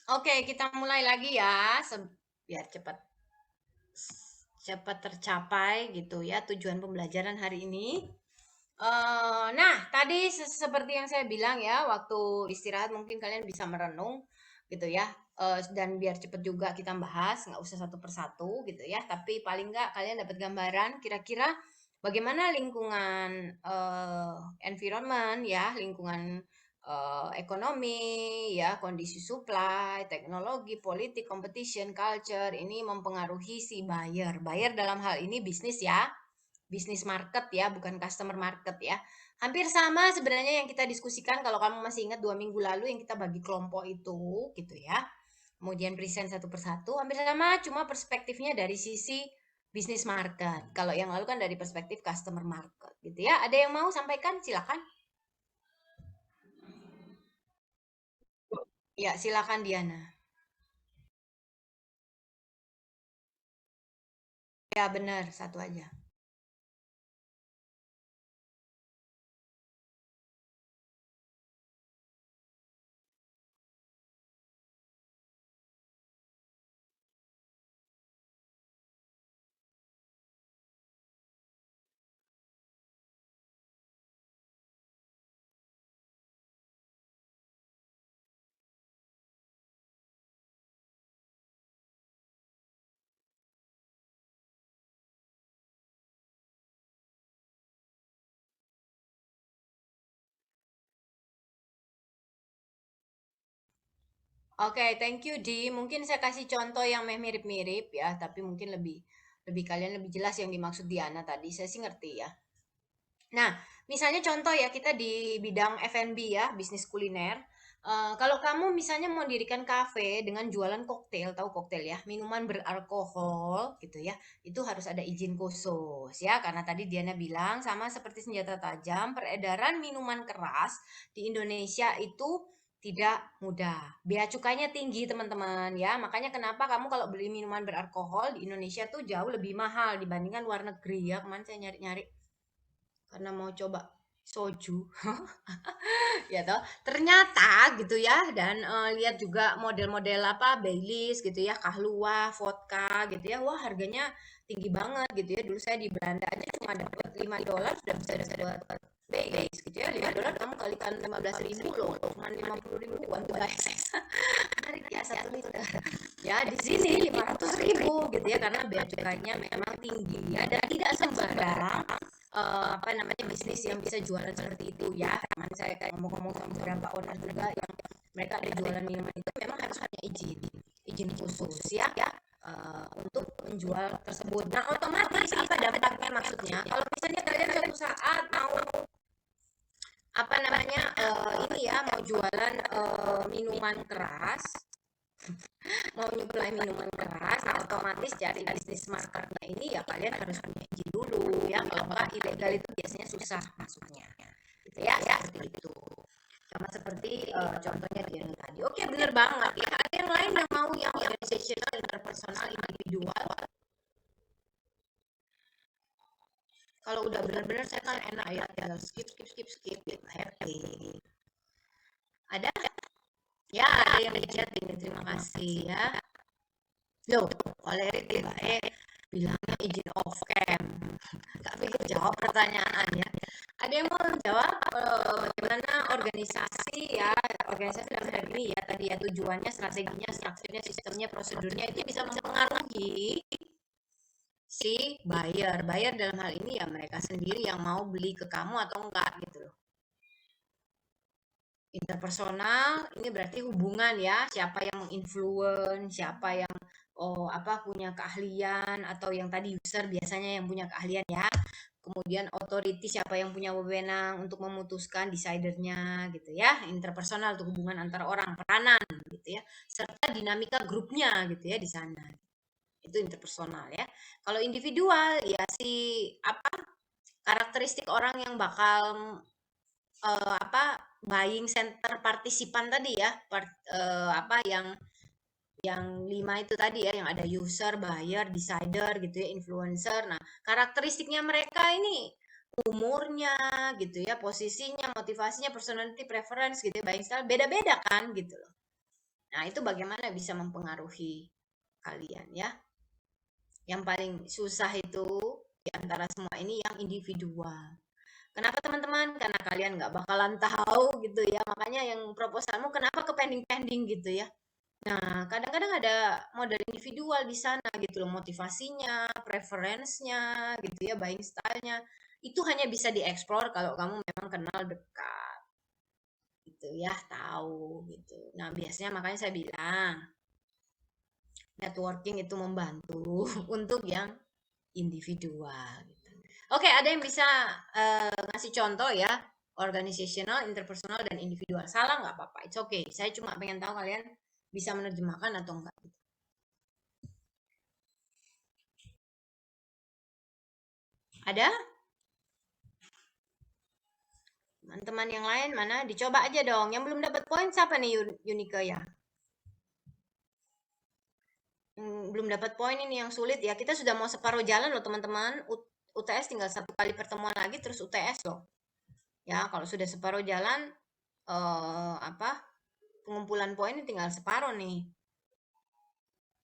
Oke, kita mulai lagi ya, biar cepat tercapai gitu ya tujuan pembelajaran hari ini. Nah, tadi seperti yang saya bilang ya, waktu istirahat mungkin kalian bisa merenung gitu ya. Dan biar cepet juga kita bahas, nggak usah satu persatu gitu ya. Tapi paling nggak kalian dapat gambaran kira-kira bagaimana lingkungan environment ya, lingkungan ekonomi ya, kondisi supply, teknologi, politik, competition, culture ini mempengaruhi si buyer. Buyer dalam hal ini bisnis ya. Bisnis market ya, bukan customer market ya. Hampir sama sebenarnya yang kita diskusikan kalau kamu masih ingat 2 minggu lalu yang kita bagi kelompok itu gitu ya. Kemudian present satu persatu, hampir sama, cuma perspektifnya dari sisi bisnis market. Kalau yang lalu kan dari perspektif customer market gitu ya. Ada yang mau sampaikan? Silakan. Ya, silakan Diana. Ya, benar, satu aja. Oke, thank you Di. Mungkin saya kasih contoh yang mirip-mirip ya, tapi mungkin lebih lebih kalian lebih jelas yang dimaksud Diana tadi. Saya sih ngerti ya. Nah, misalnya contoh ya kita di bidang F&B ya, bisnis kuliner. Kalau kamu misalnya mau dirikan kafe dengan jualan koktail, tahu koktail ya, minuman beralkohol gitu ya, itu harus ada izin khusus ya, karena tadi Diana bilang sama seperti senjata tajam, peredaran minuman keras di Indonesia itu tidak mudah. Bea cukainya tinggi teman-teman ya, makanya kenapa kamu kalau beli minuman beralkohol di Indonesia tuh jauh lebih mahal dibandingkan luar negeri ya. Kemarin saya nyari-nyari karena mau coba soju ya toh ternyata gitu ya dan lihat juga model-model apa Baileys gitu ya, Kahlua, vodka gitu ya, wah harganya tinggi banget gitu ya. Dulu saya di Belanda aja cuma dapat $5 sudah bisa dapat Baileys gitu ya. $5 kamu kalikan 15.000 loh, cuma 50.000 untuk guys. Menarik ya, 1 liter ya. Di sini 500.000 gitu ya, karena bea cukainya memang tinggi ya, dan tidak sembarang apa namanya bisnis yang bisa jualan seperti itu ya. Kemarin saya kayak ngomong-ngomong sama beberapa owner juga yang mereka ada jualan minuman itu memang harus punya izin khusus ya untuk menjual tersebut. Nah, otomatis apa dampaknya maksudnya? Kalau misalnya kalian suatu saat mau apa namanya ini ya mau jualan minuman keras, mau nyuplai minuman keras, nah otomatis cari bisnis marketnya ini ya kalian harus punya izin dulu ya, kalau enggak ilegal itu biasanya susah masuknya gitu ya, seperti itu. Sama seperti contohnya dia tadi. Oke, bener banget ya. Ada yang lain yang mau yang organizational, interpersonal, individual? Kalau udah benar-benar saya kan enak ya, tinggal skip gitu, happy. Ada? Ya, ada yang di chat ini, terima kasih ya. Loh, oleh baik bilangnya izin off cam. Gak pikir jawab pertanyaannya. Ada yang mau menjawab bagaimana organisasi ya, organisasi dalam hal ini ya tadi ya, tujuannya, strateginya, strukturnya, sistemnya, prosedurnya itu bisa mempengaruhi si buyer. Buyer dalam hal ini ya mereka sendiri yang mau beli ke kamu atau enggak gitu loh. Interpersonal ini berarti hubungan ya, siapa yang menginfluence, siapa yang punya keahlian, atau yang tadi user biasanya yang punya keahlian ya. Kemudian authority, siapa yang punya wewenang untuk memutuskan, decidernya gitu ya. Interpersonal itu hubungan antara orang, peranan gitu ya, serta dinamika grupnya gitu ya di sana. Itu interpersonal ya. Kalau individual ya karakteristik orang yang bakal buying center partisipan tadi ya, yang 5 itu tadi ya, yang ada user, buyer, decider gitu ya, influencer. Nah, karakteristiknya mereka ini umurnya gitu ya, posisinya, motivasinya, personality, preference gitu ya, buying style beda-beda kan gitu loh. Nah, itu bagaimana bisa mempengaruhi kalian ya. Yang paling susah itu di antara semua ini yang individual. Kenapa teman-teman? Karena kalian nggak bakalan tahu gitu ya. Makanya yang proposalmu kenapa ke pending-pending gitu ya. Nah, kadang-kadang ada model individual di sana gitu loh, motivasinya, preference-nya gitu ya, buying style-nya. Itu hanya bisa dieksplor kalau kamu memang kenal dekat gitu ya, tahu gitu. Nah, biasanya makanya saya bilang networking itu membantu untuk yang individual gitu. Oke, ada yang bisa ngasih contoh ya, organizational, interpersonal, dan individual. Salah nggak apa-apa, it's okay. Saya cuma pengen tahu kalian bisa menerjemahkan atau enggak. Ada? Teman-teman yang lain mana? Dicoba aja dong. Yang belum dapat poin siapa nih Yunike ya? Belum dapat poin ini yang sulit ya. Kita sudah mau separuh jalan loh teman-teman. UTS tinggal 1 kali pertemuan lagi terus UTS loh. Ya, kalau sudah separuh jalan pengumpulan poin ini tinggal separuh nih.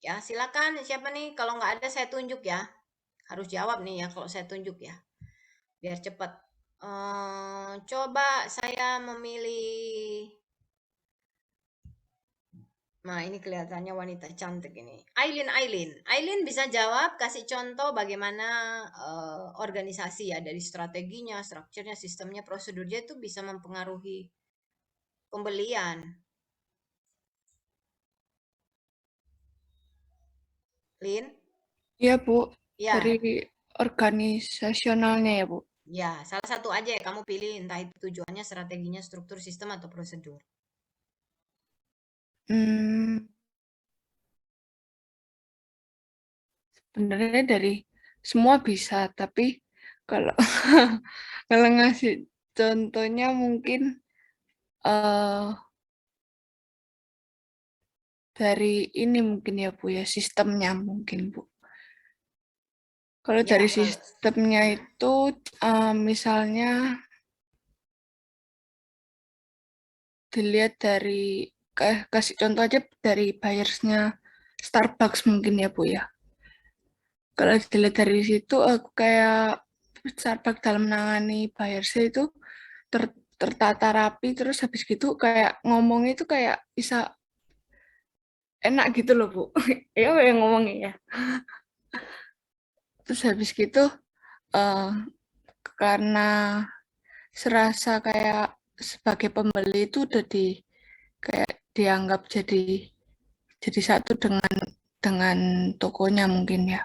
Ya, silakan siapa nih? Kalau nggak ada saya tunjuk ya. Harus jawab nih ya kalau saya tunjuk ya. Biar cepat. Coba saya memilih. Nah, ini kelihatannya wanita cantik ini. Aileen bisa jawab, kasih contoh bagaimana organisasi ya dari strateginya, strukturnya, sistemnya, prosedurnya itu bisa mempengaruhi pembelian. Lin? Iya, Bu. Ya, Dari organisasionalnya ya, Bu. ya, salah satu aja ya kamu pilih entah itu tujuannya, strateginya, struktur, sistem atau prosedur. Hmm, sebenarnya dari semua bisa, tapi kalau kalau ngasih contohnya mungkin eh dari ini mungkin ya, Bu ya, sistemnya mungkin, Bu. Kalau Ya, dari kalau sistemnya itu misalnya dilihat dari kasih contoh aja dari buyersnya Starbucks mungkin ya, Bu ya. Kalau dilihat dari situ aku kayak Starbucks dalam menangani buyersnya itu tertata rapi, terus habis gitu kayak ngomongnya itu kayak bisa enak gitu loh, Bu. Ya yang ngomongnya ya. Terus habis gitu eh, karena serasa kayak sebagai pembeli itu udah kayak dianggap jadi satu dengan tokonya mungkin ya.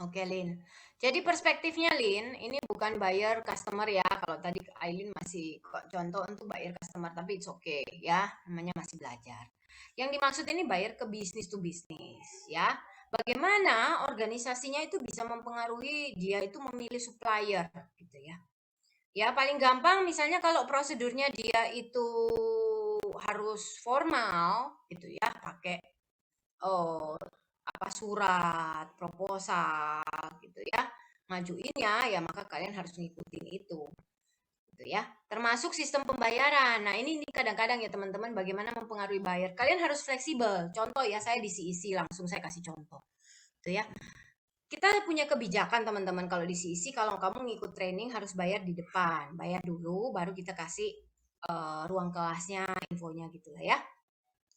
Oke, Lin. Jadi perspektifnya, Lin, ini bukan buyer customer ya. Kalau tadi Aileen masih contoh untuk buyer customer, tapi it's okay ya. Namanya masih belajar. Yang dimaksud ini buyer ke bisnis to bisnis ya. Bagaimana organisasinya itu bisa mempengaruhi dia itu memilih supplier gitu ya. Ya, paling gampang misalnya kalau prosedurnya dia itu harus formal gitu ya, pakai oh, surat, proposal gitu ya, ngajuinnya ya maka kalian harus ngikutin itu gitu ya. Termasuk sistem pembayaran. Nah, ini kadang-kadang ya teman-teman bagaimana mempengaruhi buyer. Kalian harus fleksibel. Contoh ya, saya di CEC langsung saya kasih contoh. Gitu ya. Kita punya kebijakan teman-teman kalau di CEC kalau kamu ngikut training harus bayar di depan. Bayar dulu baru kita kasih ruang kelasnya, infonya gitu lah ya,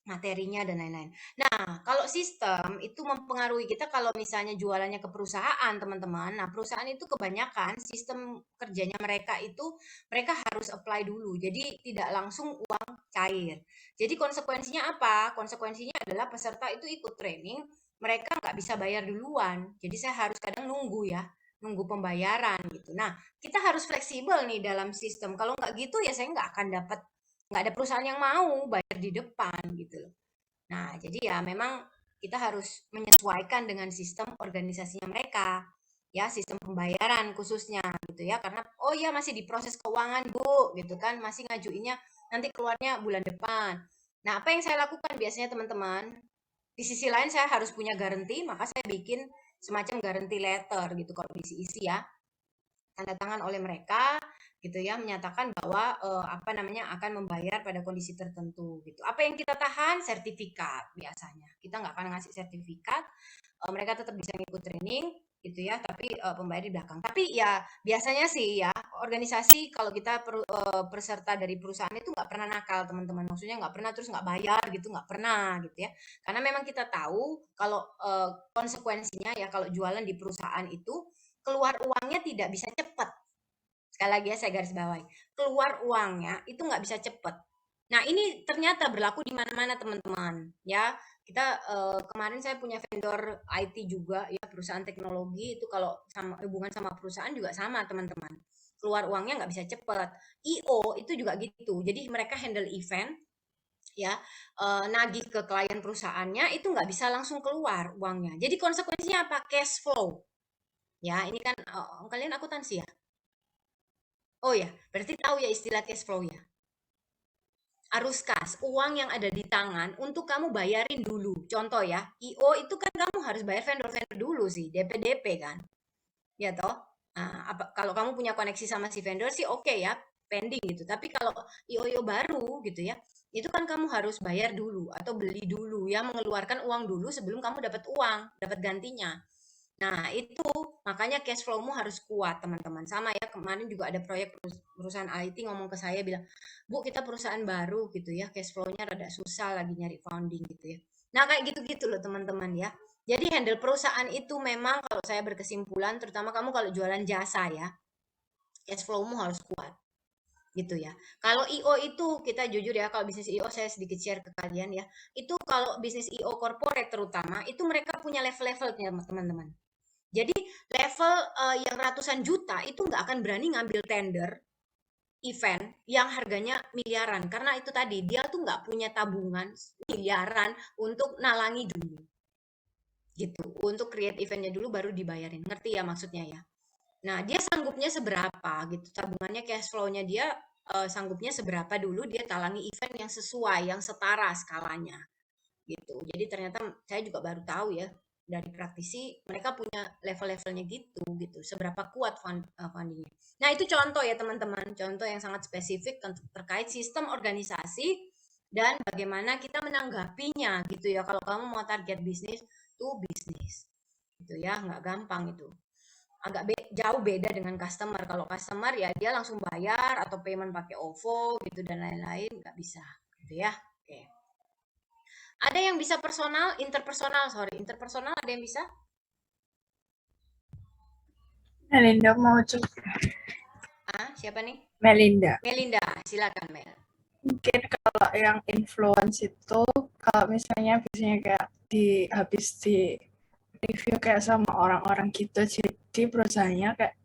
materinya dan lain-lain. Nah, kalau sistem itu mempengaruhi kita kalau misalnya jualannya ke perusahaan, teman-teman. Nah, perusahaan itu kebanyakan sistem kerjanya mereka itu mereka harus apply dulu. Jadi tidak langsung uang cair. Jadi konsekuensinya apa? Konsekuensinya adalah peserta itu ikut training, mereka nggak bisa bayar duluan. Jadi saya harus kadang nunggu ya, nunggu pembayaran gitu. Nah, kita harus fleksibel nih dalam sistem. Kalau nggak gitu ya saya nggak ada perusahaan yang mau bayar di depan gitu loh. Nah, jadi ya memang kita harus menyesuaikan dengan sistem organisasinya mereka. Ya, sistem pembayaran khususnya gitu ya. Karena oh ya masih di proses keuangan, Bu, gitu kan. Masih ngajuinnya nanti keluarnya bulan depan. Nah, apa yang saya lakukan biasanya teman-teman? Di sisi lain saya harus punya garansi, maka saya bikin semacam garansi letter gitu kalau isi ya. Tanda tangan oleh mereka, gitu ya, menyatakan bahwa akan membayar pada kondisi tertentu gitu. Apa yang kita tahan? Sertifikat biasanya. Kita nggak akan ngasih sertifikat, mereka tetap bisa ngikut training gitu ya, tapi pembayar di belakang. Tapi ya biasanya sih ya organisasi kalau kita peserta dari perusahaan itu nggak pernah nakal teman-teman. Maksudnya nggak pernah terus nggak bayar gitu, nggak pernah gitu ya. Karena memang kita tahu kalau konsekuensinya ya kalau jualan di perusahaan itu keluar uangnya tidak bisa cepat. Sekali lagi ya saya garis bawahi, keluar uangnya itu nggak bisa cepat. Nah ini ternyata berlaku di mana-mana teman-teman ya. Kita kemarin saya punya vendor IT juga ya, perusahaan teknologi itu kalau sama hubungan sama perusahaan juga sama teman-teman. Keluar uangnya nggak bisa cepat. IO itu juga gitu. Jadi mereka handle event ya, nagih ke klien perusahaannya itu nggak bisa langsung keluar uangnya. Jadi konsekuensinya apa? Cash flow. Ya, ini kan kalian akuntansi ya? Oh ya, berarti tahu ya istilah cash flow ya. Arus kas, uang yang ada di tangan untuk kamu bayarin dulu. Contoh ya, IO itu kan kamu harus bayar vendor-vendor dulu sih, DP-DP kan. Ya toh? Nah, kalau kamu punya koneksi sama si vendor sih oke ya, pending gitu. Tapi kalau IO baru gitu ya, itu kan kamu harus bayar dulu atau beli dulu ya, mengeluarkan uang dulu sebelum kamu dapat uang, dapat gantinya. Nah, itu makanya cash flow-mu harus kuat, teman-teman. Sama ya, kemarin juga ada proyek perusahaan IT ngomong ke saya bilang, "Bu, kita perusahaan baru gitu ya, cash flow-nya rada susah lagi nyari founding gitu ya." Nah, kayak gitu-gitu loh, teman-teman ya. Jadi handle perusahaan itu memang kalau saya berkesimpulan, terutama kamu kalau jualan jasa ya, cash flow-mu harus kuat gitu ya. Kalau IO itu kita jujur ya, kalau bisnis IO saya sedikit share ke kalian ya. Itu kalau bisnis IO corporate terutama, itu mereka punya level-levelnya teman-teman. Jadi level yang ratusan juta itu nggak akan berani ngambil tender event yang harganya miliaran karena itu tadi dia tuh nggak punya tabungan miliaran untuk nalangi dulu gitu, untuk create eventnya dulu baru dibayarin. Ngerti ya maksudnya ya? Nah dia sanggupnya seberapa gitu, tabungannya cash flow-nya dia sanggupnya seberapa dulu dia talangi event yang sesuai, yang setara skalanya gitu. Jadi ternyata saya juga baru tahu ya dari praktisi mereka punya level-levelnya gitu, seberapa kuat fundingnya. Nah itu contoh ya teman-teman, contoh yang sangat spesifik terkait sistem organisasi dan bagaimana kita menanggapinya gitu ya. Kalau kamu mau target bisnis tuh bisnis gitu ya, nggak gampang itu. Agak jauh beda dengan customer. Kalau customer ya dia langsung bayar atau payment pakai OVO gitu dan lain-lain, nggak bisa gitu ya. Oke. Ada yang bisa personal, interpersonal ada yang bisa? Melinda mau coba. Siapa nih? Melinda. Melinda, silakan Mel. Mungkin kalau yang influence itu, kalau misalnya biasanya kayak habis di review kayak sama orang-orang gitu, jadi perusahaannya kayak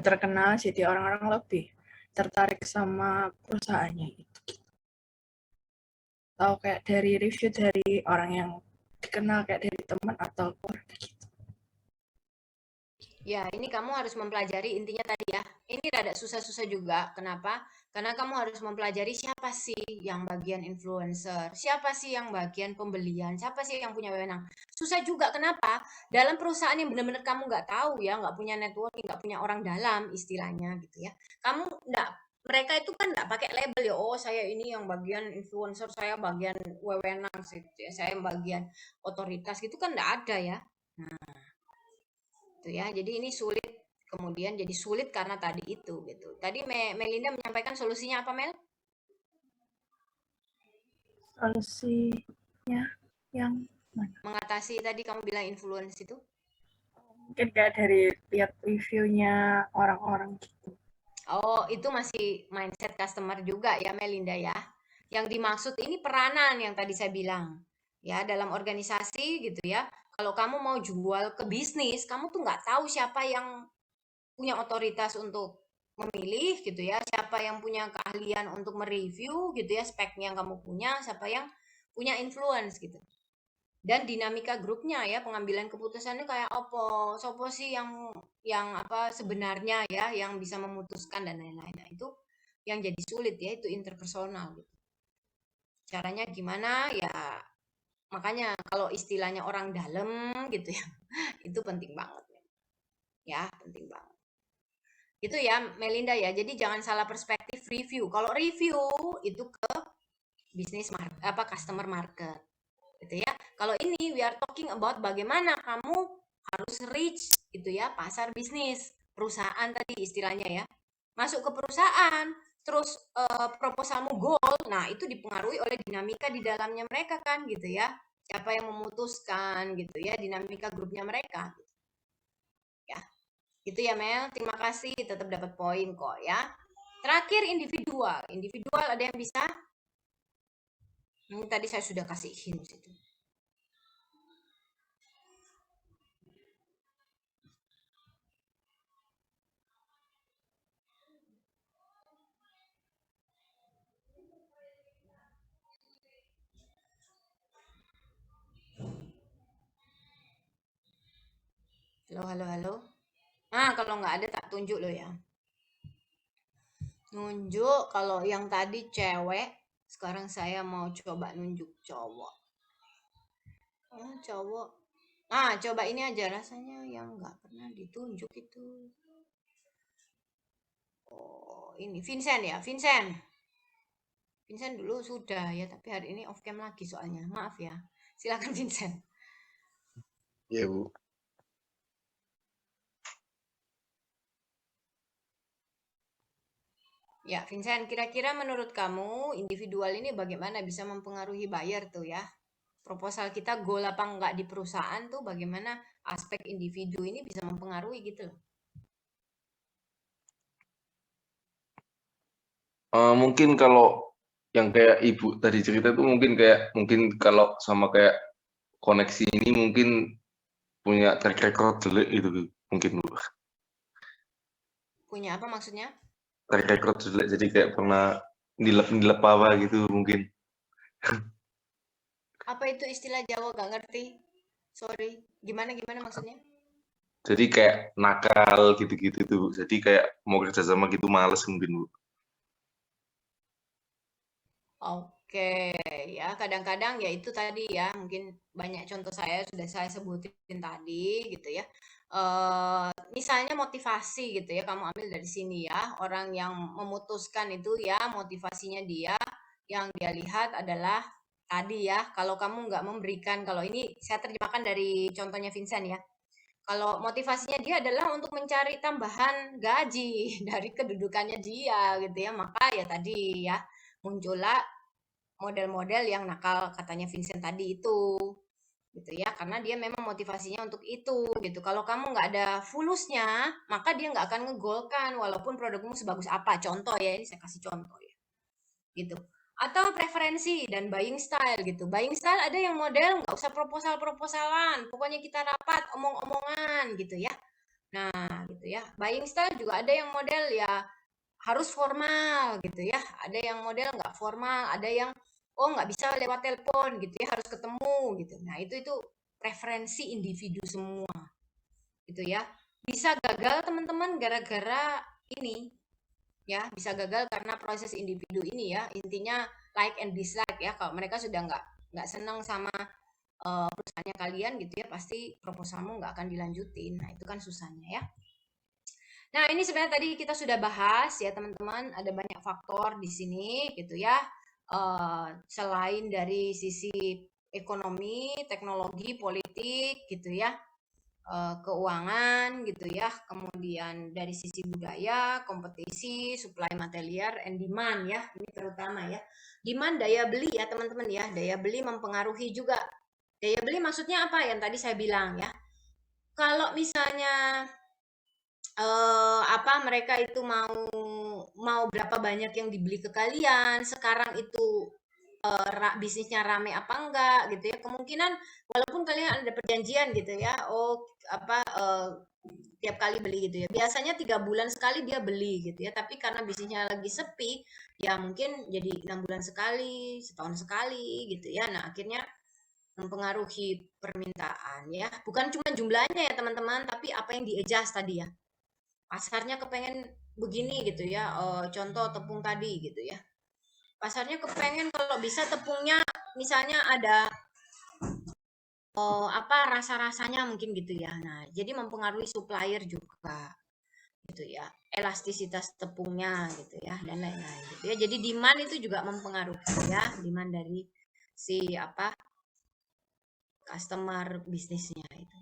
terkenal, jadi orang-orang lebih tertarik sama perusahaannya itu. Atau kayak dari review dari orang yang dikenal kayak dari teman atau keluarga gitu. Ya, ini kamu harus mempelajari intinya tadi ya. Ini rada susah-susah juga. Kenapa? Karena kamu harus mempelajari siapa sih yang bagian influencer, siapa sih yang bagian pembelian, siapa sih yang punya wewenang. Susah juga. Kenapa? Dalam perusahaan yang benar-benar kamu nggak tahu ya, nggak punya networking, nggak punya orang dalam istilahnya gitu ya. Kamu nggak, mereka itu kan nggak pakai label ya. Oh, saya ini yang bagian influencer, saya bagian wewenang, saya bagian otoritas gitu kan nggak ada ya. Nah, ya. Jadi ini sulit, kemudian jadi sulit karena tadi itu gitu. Tadi Melinda menyampaikan solusinya apa, Mel? Solusinya yang mana? Mengatasi tadi kamu bilang influence itu? Mungkin kayak dari lihat reviewnya orang-orang gitu. Oh, itu masih mindset customer juga ya, Melinda ya. Yang dimaksud ini peranan yang tadi saya bilang. Ya, dalam organisasi gitu ya. Kalau kamu mau jual ke bisnis, kamu tuh nggak tahu siapa yang punya otoritas untuk memilih gitu ya, siapa yang punya keahlian untuk mereview gitu ya, speknya yang kamu punya, siapa yang punya influence gitu. Dan dinamika grupnya ya, pengambilan keputusannya kayak apa, sopo sih yang apa sebenarnya ya, yang bisa memutuskan dan lain-lain. Nah, itu yang jadi sulit ya, itu interpersonal gitu. Caranya gimana ya, makanya kalau istilahnya orang dalam gitu ya, itu penting banget ya, penting banget. Gitu ya Melinda ya. Jadi jangan salah perspektif review. Kalau review itu ke bisnis customer market gitu ya. Kalau ini we are talking about bagaimana kamu harus reach gitu ya pasar bisnis perusahaan tadi istilahnya ya. Masuk ke perusahaan, terus proposalmu goal, nah itu dipengaruhi oleh dinamika di dalamnya mereka kan gitu ya. Siapa yang memutuskan gitu ya, dinamika grupnya mereka. Ya, gitu ya Mel. Terima kasih, tetap dapat poin kok ya. Terakhir individual. Individual ada yang bisa? Ini tadi saya sudah kasih hint itu. Halo. Nah, kalau nggak ada tak tunjuk lo ya. Nunjuk kalau yang tadi cewek, sekarang saya mau coba nunjuk cowok. Cowok. Nah, coba ini aja rasanya yang nggak pernah ditunjuk itu. Oh, ini Vincent ya, Vincent. Vincent dulu sudah ya, tapi hari ini off cam lagi soalnya. Maaf ya. Silakan Vincent. Ya, Bu. Ya, Vincent, kira-kira menurut kamu individual ini bagaimana bisa mempengaruhi buyer tuh ya? Proposal kita goal apa enggak di perusahaan tuh bagaimana aspek individu ini bisa mempengaruhi gitu loh. Mungkin kalau yang kayak Ibu tadi cerita tuh mungkin kalau sama kayak koneksi ini mungkin punya track record jelek gitu mungkin Bu. Punya apa maksudnya? Track record jelek jadi kayak pernah nilep apa gitu mungkin. Apa itu istilah Jawa gak ngerti? Sorry. Gimana maksudnya? Jadi kayak nakal gitu-gitu tuh Bu. Jadi kayak mau kerja sama gitu males mungkin Bu. Oke, ya kadang-kadang ya itu tadi ya mungkin banyak contoh saya sudah saya sebutin tadi gitu ya. Misalnya motivasi gitu ya kamu ambil dari sini ya orang yang memutuskan itu ya motivasinya dia yang dia lihat adalah tadi ya kalau kamu nggak memberikan kalau ini saya terjemahkan dari contohnya Vincent ya. Kalau motivasinya dia adalah untuk mencari tambahan gaji dari kedudukannya dia gitu ya maka ya tadi ya muncullah model-model yang nakal katanya Vincent tadi itu gitu ya karena dia memang motivasinya untuk itu gitu kalau kamu nggak ada fulusnya maka dia nggak akan ngegolkan walaupun produkmu sebagus apa contoh ya ini saya kasih contoh ya gitu atau preferensi dan buying style gitu buying style ada yang model nggak usah proposalan pokoknya kita rapat omong-omongan gitu ya nah gitu ya buying style juga ada yang model ya harus formal gitu ya ada yang model nggak formal ada yang oh nggak bisa lewat telepon gitu ya harus ketemu gitu nah itu preferensi individu semua gitu ya bisa gagal teman-teman gara-gara ini ya bisa gagal karena proses individu ini ya intinya like and dislike ya kalau mereka sudah nggak senang sama perusahaannya kalian gitu ya pasti proposalmu nggak akan dilanjutin nah itu kan susahnya ya. Nah, ini sebenarnya tadi kita sudah bahas ya teman-teman, ada banyak faktor di sini gitu ya. Selain dari sisi ekonomi, teknologi, politik gitu ya, keuangan gitu ya, kemudian dari sisi budaya, kompetisi, supply material, and demand ya, ini terutama ya. Demand daya beli ya teman-teman ya, daya beli mempengaruhi juga. Daya beli maksudnya apa yang tadi saya bilang ya. Kalau misalnya mereka itu mau berapa banyak yang dibeli ke kalian sekarang itu bisnisnya rame apa enggak gitu ya kemungkinan walaupun kalian ada perjanjian gitu ya tiap kali beli gitu ya biasanya 3 bulan sekali dia beli gitu ya tapi karena bisnisnya lagi sepi ya mungkin jadi 6 bulan sekali setahun sekali gitu ya nah akhirnya mempengaruhi permintaan ya bukan cuma jumlahnya ya teman-teman tapi apa yang di-adjust tadi ya pasarnya kepengen begini gitu ya contoh tepung tadi gitu ya pasarnya kepengen kalau bisa tepungnya misalnya ada rasa-rasanya mungkin gitu ya nah jadi mempengaruhi supplier juga gitu ya, elastisitas tepungnya gitu ya, dan lain-lain gitu ya. Jadi demand itu juga mempengaruhi ya, demand dari si customer bisnisnya itu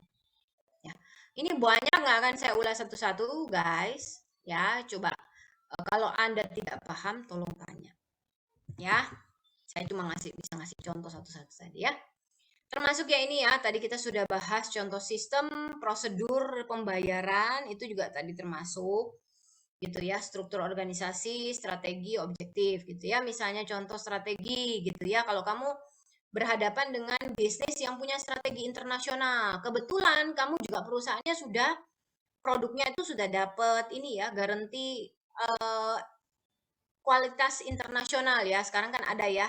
ya. Ini banyak, nggak akan saya ulas satu-satu guys ya. Coba kalau Anda tidak paham tolong tanya ya. Saya cuma bisa ngasih contoh satu-satu tadi ya. Termasuk ya ini ya, tadi kita sudah bahas contoh sistem, prosedur pembayaran, itu juga tadi termasuk gitu ya, struktur organisasi, strategi, objektif gitu ya. Misalnya contoh strategi gitu ya, kalau kamu berhadapan dengan bisnis yang punya strategi internasional, kebetulan kamu juga perusahaannya sudah, produknya itu sudah dapat ini ya, garansi kualitas internasional ya. Sekarang kan ada ya,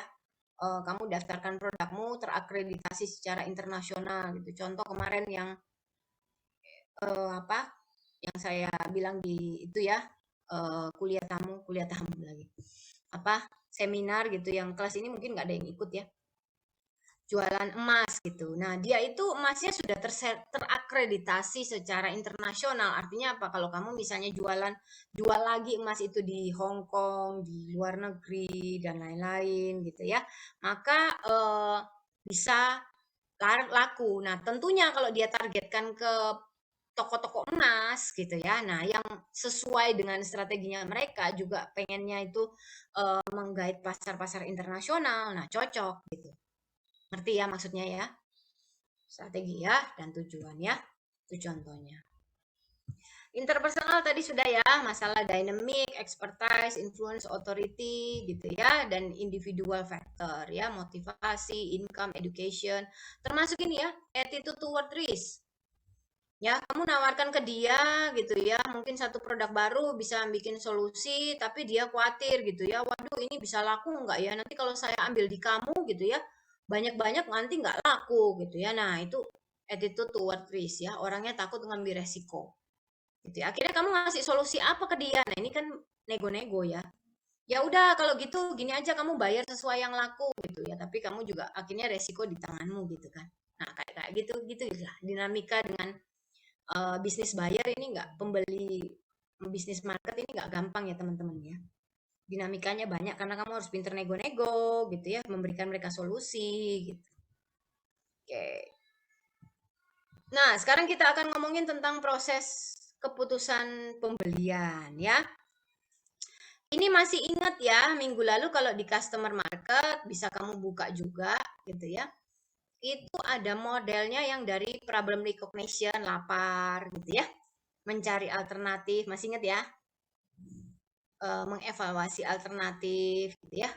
kamu daftarkan produkmu terakreditasi secara internasional gitu. Contoh kemarin yang yang saya bilang di itu ya, kuliah tamu lagi, seminar gitu, yang kelas ini mungkin nggak ada yang ikut ya, jualan emas gitu. Nah, dia itu emasnya sudah terakreditasi secara internasional. Artinya apa? Kalau kamu misalnya jual lagi emas itu di Hong Kong, di luar negeri dan lain-lain gitu ya, maka bisa laku. Nah, tentunya kalau dia targetkan ke toko-toko emas gitu ya, nah yang sesuai dengan strateginya mereka juga pengennya itu menggait pasar-pasar internasional, nah cocok gitu. Ngerti ya maksudnya ya? Strategi ya dan tujuan ya. Itu contohnya. Interpersonal tadi sudah ya, masalah dynamic, expertise, influence, authority gitu ya, dan individual factor ya, motivasi, income, education, termasuk ini ya, attitude toward risk. Ya, kamu nawarkan ke dia gitu ya, mungkin satu produk baru bisa bikin solusi, tapi dia khawatir gitu ya, waduh ini bisa laku nggak ya, nanti kalau saya ambil di kamu gitu ya, banyak-banyak nanti nggak laku gitu ya. Nah, itu attitude toward risk ya, orangnya takut ngambil resiko gitu ya. Akhirnya kamu ngasih solusi apa ke dia? Nah, ini kan nego-nego ya. Ya udah kalau gitu gini aja, kamu bayar sesuai yang laku gitu ya, tapi kamu juga akhirnya resiko di tanganmu gitu kan. Nah, kayak gitu lah dinamika dengan bisnis buyer ini, nggak pembeli, bisnis market ini nggak gampang ya teman-teman ya. Dinamikanya banyak karena kamu harus pinter nego-nego gitu ya, memberikan mereka solusi gitu. Oke. Nah, sekarang kita akan ngomongin tentang proses keputusan pembelian ya. Ini masih ingat ya, minggu lalu kalau di customer market bisa kamu buka juga gitu ya. Itu ada modelnya yang dari problem recognition, lapar gitu ya. Mencari alternatif, masih ingat ya? Mengevaluasi alternatif gitu ya.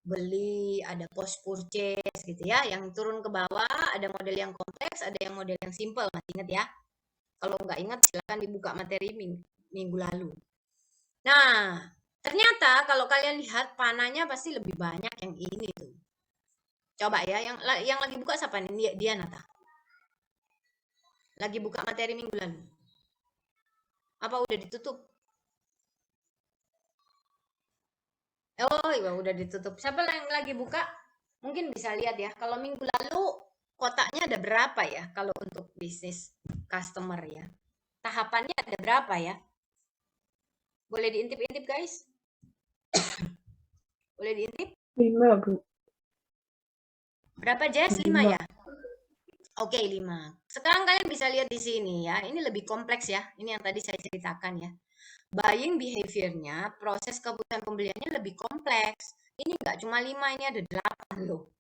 Beli, ada post purchase gitu ya. Yang turun ke bawah ada model yang kompleks, ada yang model yang simple, masih ingat ya? Kalau nggak ingat silakan dibuka materi minggu lalu. Nah, ternyata kalau kalian lihat panahnya pasti lebih banyak yang ini tuh. Coba ya, yang lagi buka siapa nih? Dia Nata. Lagi buka materi minggu lalu. Apa udah ditutup? Oh, iya udah ditutup. Siapa yang lagi buka? Mungkin bisa lihat ya. Kalau minggu lalu kotaknya ada berapa ya kalau untuk bisnis customer ya? Tahapannya ada berapa ya? Boleh diintip-intip guys? Boleh diintip? 5, Bu. Berapa Jess? 5 5. ya? Oke, 5. Sekarang kalian bisa lihat di sini ya. Ini lebih kompleks ya. Ini yang tadi saya ceritakan ya. Buying behavior-nya, proses keputusan pembeliannya lebih kompleks. Ini nggak cuma 5, ini ada 8 loh.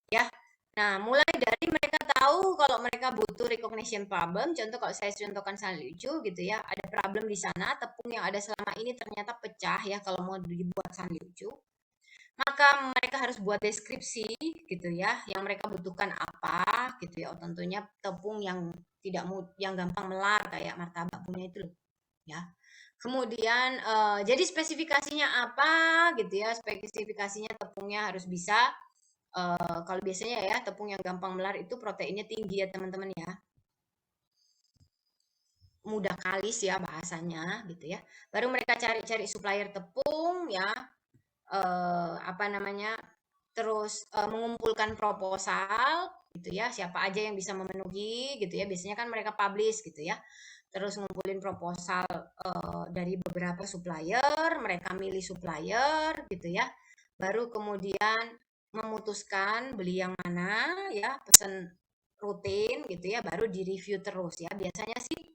Ya. Nah, mulai dari mereka tahu kalau mereka butuh recognition problem. Contoh kalau saya contohkan Sanliuju gitu ya. Ada problem di sana, tepung yang ada selama ini ternyata pecah ya kalau mau dibuat Sanliuju. Maka mereka harus buat deskripsi gitu ya, yang mereka butuhkan apa gitu ya. Tentunya tepung yang yang gampang melar kayak martabak punya itu loh ya. Kemudian jadi spesifikasinya apa gitu ya, spesifikasinya tepungnya harus bisa kalau biasanya ya tepung yang gampang melar itu proteinnya tinggi ya teman-teman ya, mudah kalis ya bahasanya gitu ya. Baru mereka cari-cari supplier tepung ya, terus mengumpulkan proposal gitu ya, siapa aja yang bisa memenuhi gitu ya, biasanya kan mereka publish gitu ya. terus ngumpulin proposal dari beberapa supplier, mereka milih supplier gitu ya. Baru kemudian memutuskan beli yang mana ya, pesen rutin gitu ya, baru di-review terus ya. Biasanya sih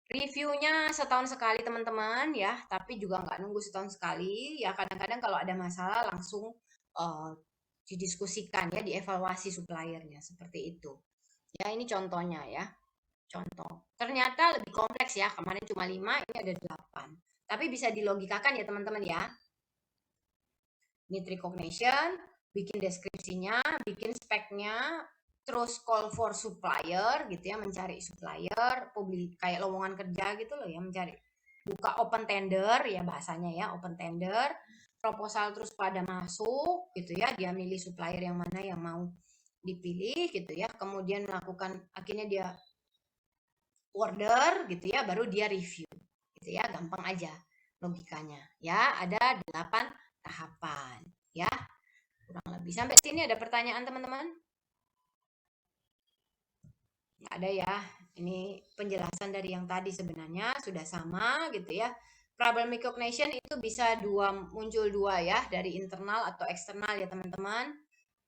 reviewnya setahun sekali teman-teman ya, tapi juga nggak nunggu setahun sekali ya. Kadang-kadang kalau ada masalah langsung eh, didiskusikan ya, dievaluasi suppliernya seperti itu. Ya ini contohnya ya, contoh. Ternyata lebih kompleks ya, kemarin cuma 5, ini ada 8. Tapi bisa dilogikakan ya teman-teman ya. Need recognition, bikin deskripsinya, bikin speknya, terus call for supplier gitu ya, mencari supplier, kayak lowongan kerja gitu loh ya, mencari, buka open tender ya bahasanya ya, open tender, proposal terus pada masuk gitu ya, dia milih supplier yang mana yang mau dipilih gitu ya, kemudian melakukan, akhirnya dia order gitu ya, baru dia review gitu ya, gampang aja logikanya ya. Ada 8 tahapan ya, kurang lebih. Sampai sini ada pertanyaan teman-teman? Nggak ada ya. Ini penjelasan dari yang tadi sebenarnya sudah sama gitu ya. Problem recognition itu bisa muncul dua ya, dari internal atau eksternal ya teman-teman.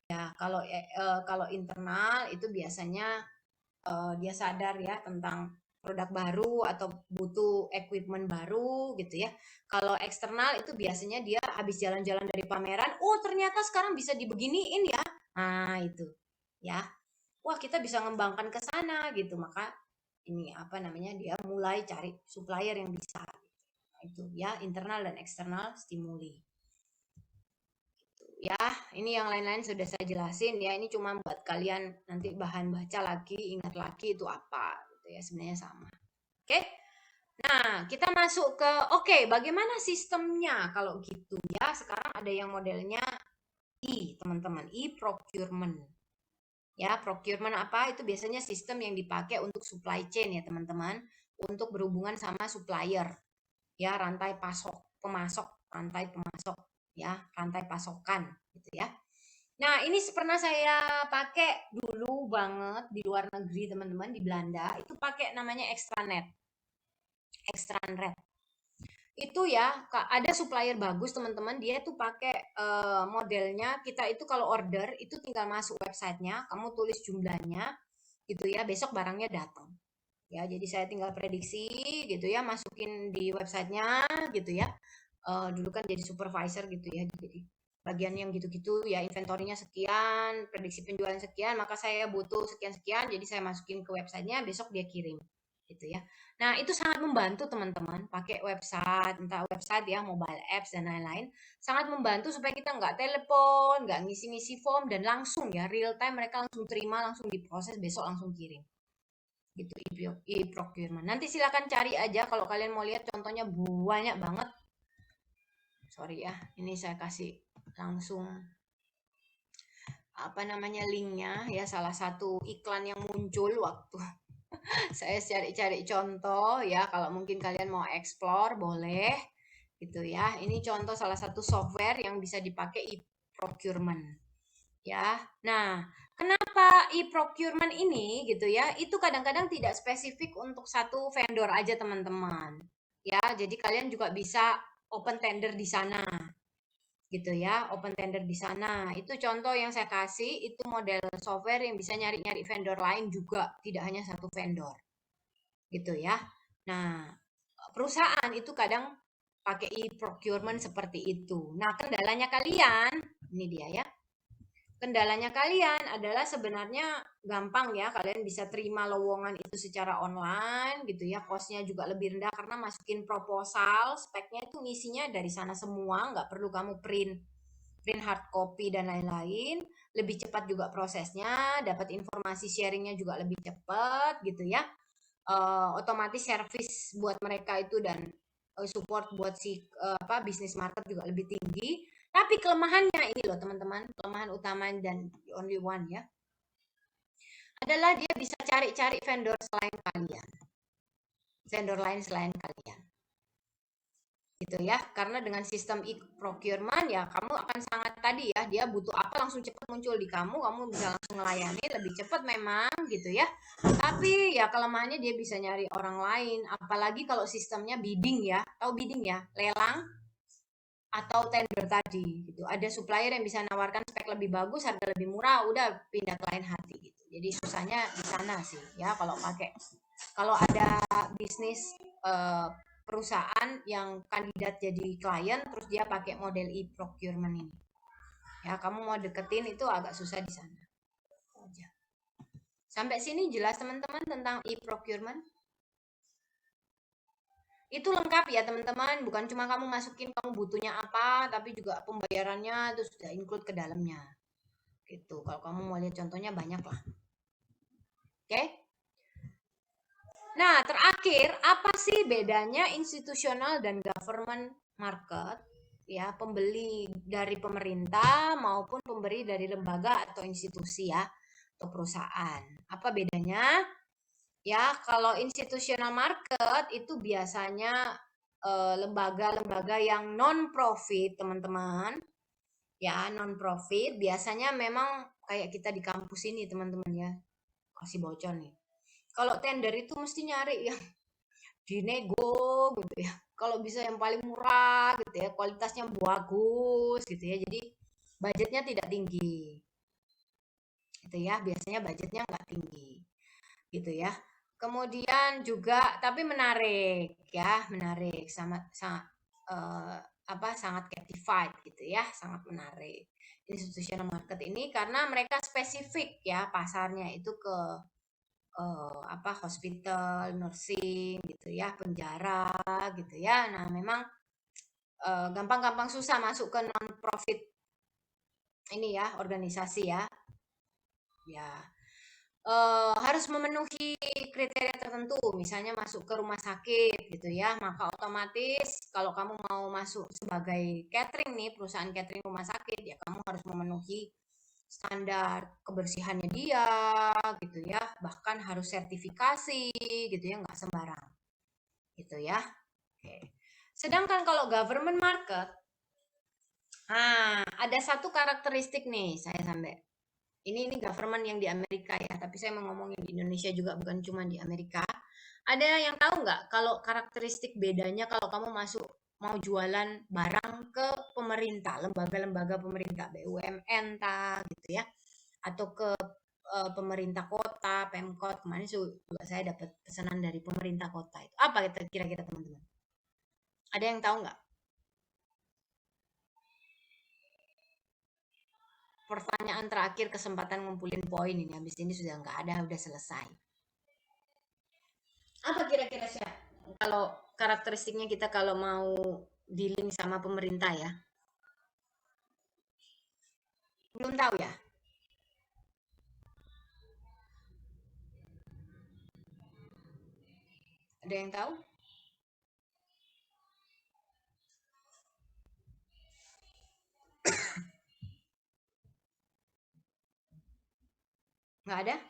Ya, kalau internal itu biasanya dia sadar ya tentang produk baru atau butuh equipment baru gitu ya. Kalau eksternal itu biasanya dia habis jalan-jalan dari pameran, oh ternyata sekarang bisa dibeginiin ya. Nah, itu ya. Wah, kita bisa ngembangkan ke sana gitu. Maka ini apa namanya? Dia mulai cari supplier yang bisa. Nah, itu ya, internal dan eksternal stimuli. Ya, ini yang lain-lain sudah saya jelasin ya. Ini cuma buat kalian nanti bahan baca lagi, ingat lagi itu apa gitu ya. Sebenarnya sama. Oke. Nah, kita masuk ke bagaimana sistemnya kalau gitu ya. Sekarang ada yang modelnya teman-teman, procurement. Ya, procurement apa? Itu biasanya sistem yang dipakai untuk supply chain ya, teman-teman. Untuk berhubungan sama supplier. Ya, rantai pemasok, rantai pemasok ya, rantai pasokan gitu ya. Nah, ini pernah saya pakai dulu banget di luar negeri, teman-teman, di Belanda. Itu pakai namanya extranet. Itu ya, ada supplier bagus teman-teman, dia tuh pakai modelnya, kita itu kalau order itu tinggal masuk websitenya, kamu tulis jumlahnya gitu ya, besok barangnya datang ya. Jadi saya tinggal prediksi gitu ya, masukin di websitenya gitu ya. Dulu kan jadi supervisor gitu ya, jadi bagian yang gitu-gitu ya, inventorinya sekian, prediksi penjualan sekian, maka saya butuh sekian-sekian, jadi saya masukin ke websitenya, besok dia kirim gitu ya. Nah, itu sangat membantu teman-teman, pakai website, entah website ya, mobile apps dan lain-lain, sangat membantu supaya kita nggak telepon, nggak ngisi-ngisi form, dan langsung ya, real time mereka langsung terima, langsung diproses, besok langsung kirim. Gitu, e-procurement. Nanti silakan cari aja kalau kalian mau lihat contohnya, banyak banget. Sorry ya, ini saya kasih langsung apa namanya linknya ya, salah satu iklan yang muncul waktu saya cari-cari contoh ya, kalau mungkin kalian mau explore boleh gitu ya. Ini contoh salah satu software yang bisa dipakai e-procurement ya. Nah, kenapa e-procurement ini gitu ya, itu kadang-kadang tidak spesifik untuk satu vendor aja teman-teman ya. Jadi kalian juga bisa open tender di sana gitu ya, open tender di sana. Itu contoh yang saya kasih, itu model software yang bisa nyari-nyari vendor lain juga, tidak hanya satu vendor gitu ya. Nah, perusahaan itu kadang pakai e-procurement seperti itu. Nah, kendalanya kalian, ini dia ya. Kendalanya kalian adalah sebenarnya gampang ya, kalian bisa terima lowongan itu secara online gitu ya, cost-nya juga lebih rendah karena masukin proposal, speknya itu ngisinya dari sana semua, nggak perlu kamu print hard copy dan lain-lain, lebih cepat juga prosesnya, dapat informasi sharingnya juga lebih cepat gitu ya. Otomatis service buat mereka itu dan support buat si bisnis market juga lebih tinggi. Tapi kelemahannya ini loh teman-teman, kelemahan utama dan the only one ya, adalah dia bisa cari-cari vendor lain selain kalian. gitu ya. Karena dengan sistem e-procurement ya kamu akan sangat tadi ya, dia butuh apa langsung cepat muncul di kamu bisa langsung melayani lebih cepat memang gitu ya. Tapi ya kelemahannya dia bisa nyari orang lain, apalagi kalau sistemnya bidding ya, tahu bidding ya, lelang atau tender tadi gitu. Ada supplier yang bisa nawarkan spek lebih bagus, harga lebih murah, udah pindah ke lain hati gitu. Jadi susahnya di sana sih ya kalau ada bisnis perusahaan yang kandidat jadi klien terus dia pakai model e-procurement ini. Ya, kamu mau deketin itu agak susah di sana. Aja. Sampai sini jelas teman-teman tentang e-procurement? Itu lengkap ya teman-teman, bukan cuma kamu masukin kamu butuhnya apa, tapi juga pembayarannya itu sudah include ke dalamnya. Gitu. Kalau kamu mau lihat contohnya banyak lah. Oke? Nah, terakhir, apa sih bedanya institusional dan government market? Ya, pembeli dari pemerintah maupun pemberi dari lembaga atau institusi ya, atau perusahaan. Apa bedanya? Ya, kalau institutional market itu biasanya lembaga-lembaga yang non-profit, teman-teman. Ya, non-profit biasanya memang kayak kita di kampus ini, teman-teman ya. Kasih bocor nih. Kalau tender itu mesti nyari yang dinego gitu ya. Kalau bisa yang paling murah gitu ya, kualitasnya bagus gitu ya. Jadi budgetnya tidak tinggi. Gitu ya, biasanya budgetnya nggak tinggi. Gitu ya. Kemudian juga tapi menarik ya, menarik sangat captified gitu ya, sangat menarik. Institutional market ini karena mereka spesifik ya pasarnya itu ke hospital, nursing gitu ya, penjara gitu ya. Nah, memang gampang-gampang susah masuk ke non profit ini ya, organisasi ya. Ya. Harus memenuhi kriteria tertentu, misalnya masuk ke rumah sakit gitu ya, maka otomatis kalau kamu mau masuk sebagai catering nih, perusahaan catering rumah sakit ya kamu harus memenuhi standar kebersihannya dia gitu ya, bahkan harus sertifikasi gitu ya, nggak sembarang gitu ya. Oke. Sedangkan kalau government market, ada satu karakteristik nih saya sampai ini government yang di Amerika ya, tapi saya mau ngomongin di Indonesia juga, bukan cuma di Amerika. Ada yang tahu nggak kalau karakteristik bedanya kalau kamu mau jualan barang ke pemerintah, lembaga-lembaga pemerintah, BUMN gitu ya, atau ke pemerintah kota, Pemkot. Kemarin juga saya dapat pesanan dari pemerintah kota itu. Apa kira-kira teman-teman? Ada yang tahu nggak? Pertanyaan terakhir, kesempatan ngumpulin poin ini. Habis ini sudah nggak ada, udah selesai. Apa kira-kira sih kalau karakteristiknya kita kalau mau dealing sama pemerintah ya? Belum tahu ya? Ada yang tahu? Nggak ada?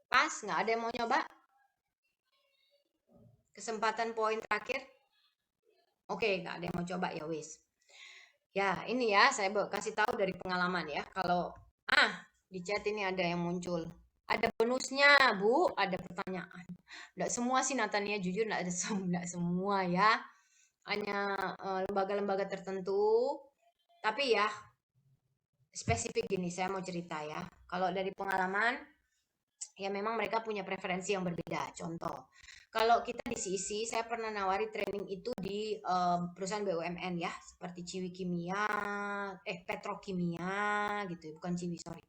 Pas? Nggak ada yang mau nyoba? Kesempatan poin terakhir? Oke, nggak ada yang mau coba ya wis. Ya, ini ya saya kasih tahu dari pengalaman ya. Kalau di chat ini ada yang muncul. Ada bonusnya, Bu. Ada pertanyaan. Nggak semua sih Natania, jujur nggak semua ya. Hanya lembaga-lembaga tertentu. Tapi ya, spesifik gini, saya mau cerita ya. Kalau dari pengalaman, ya memang mereka punya preferensi yang berbeda. Contoh, kalau kita di CEC, saya pernah nawari training itu di perusahaan BUMN ya, seperti Ciwi Kimia, Petrokimia gitu, bukan Ciwi, sorry.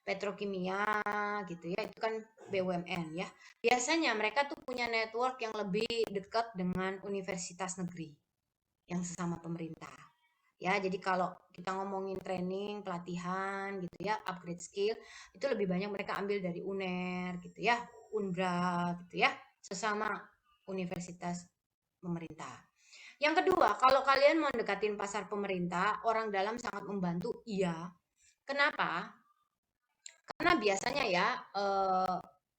Petrokimia gitu ya, itu kan BUMN ya. Biasanya mereka tuh punya network yang lebih dekat dengan universitas negeri yang sesama pemerintah. Ya, jadi kalau kita ngomongin training, pelatihan gitu ya, upgrade skill, itu lebih banyak mereka ambil dari UNER gitu ya, UNBRA gitu ya, sesama universitas pemerintah. Yang kedua, kalau kalian mau dekatin pasar pemerintah, orang dalam sangat membantu, iya. Kenapa? Karena biasanya ya,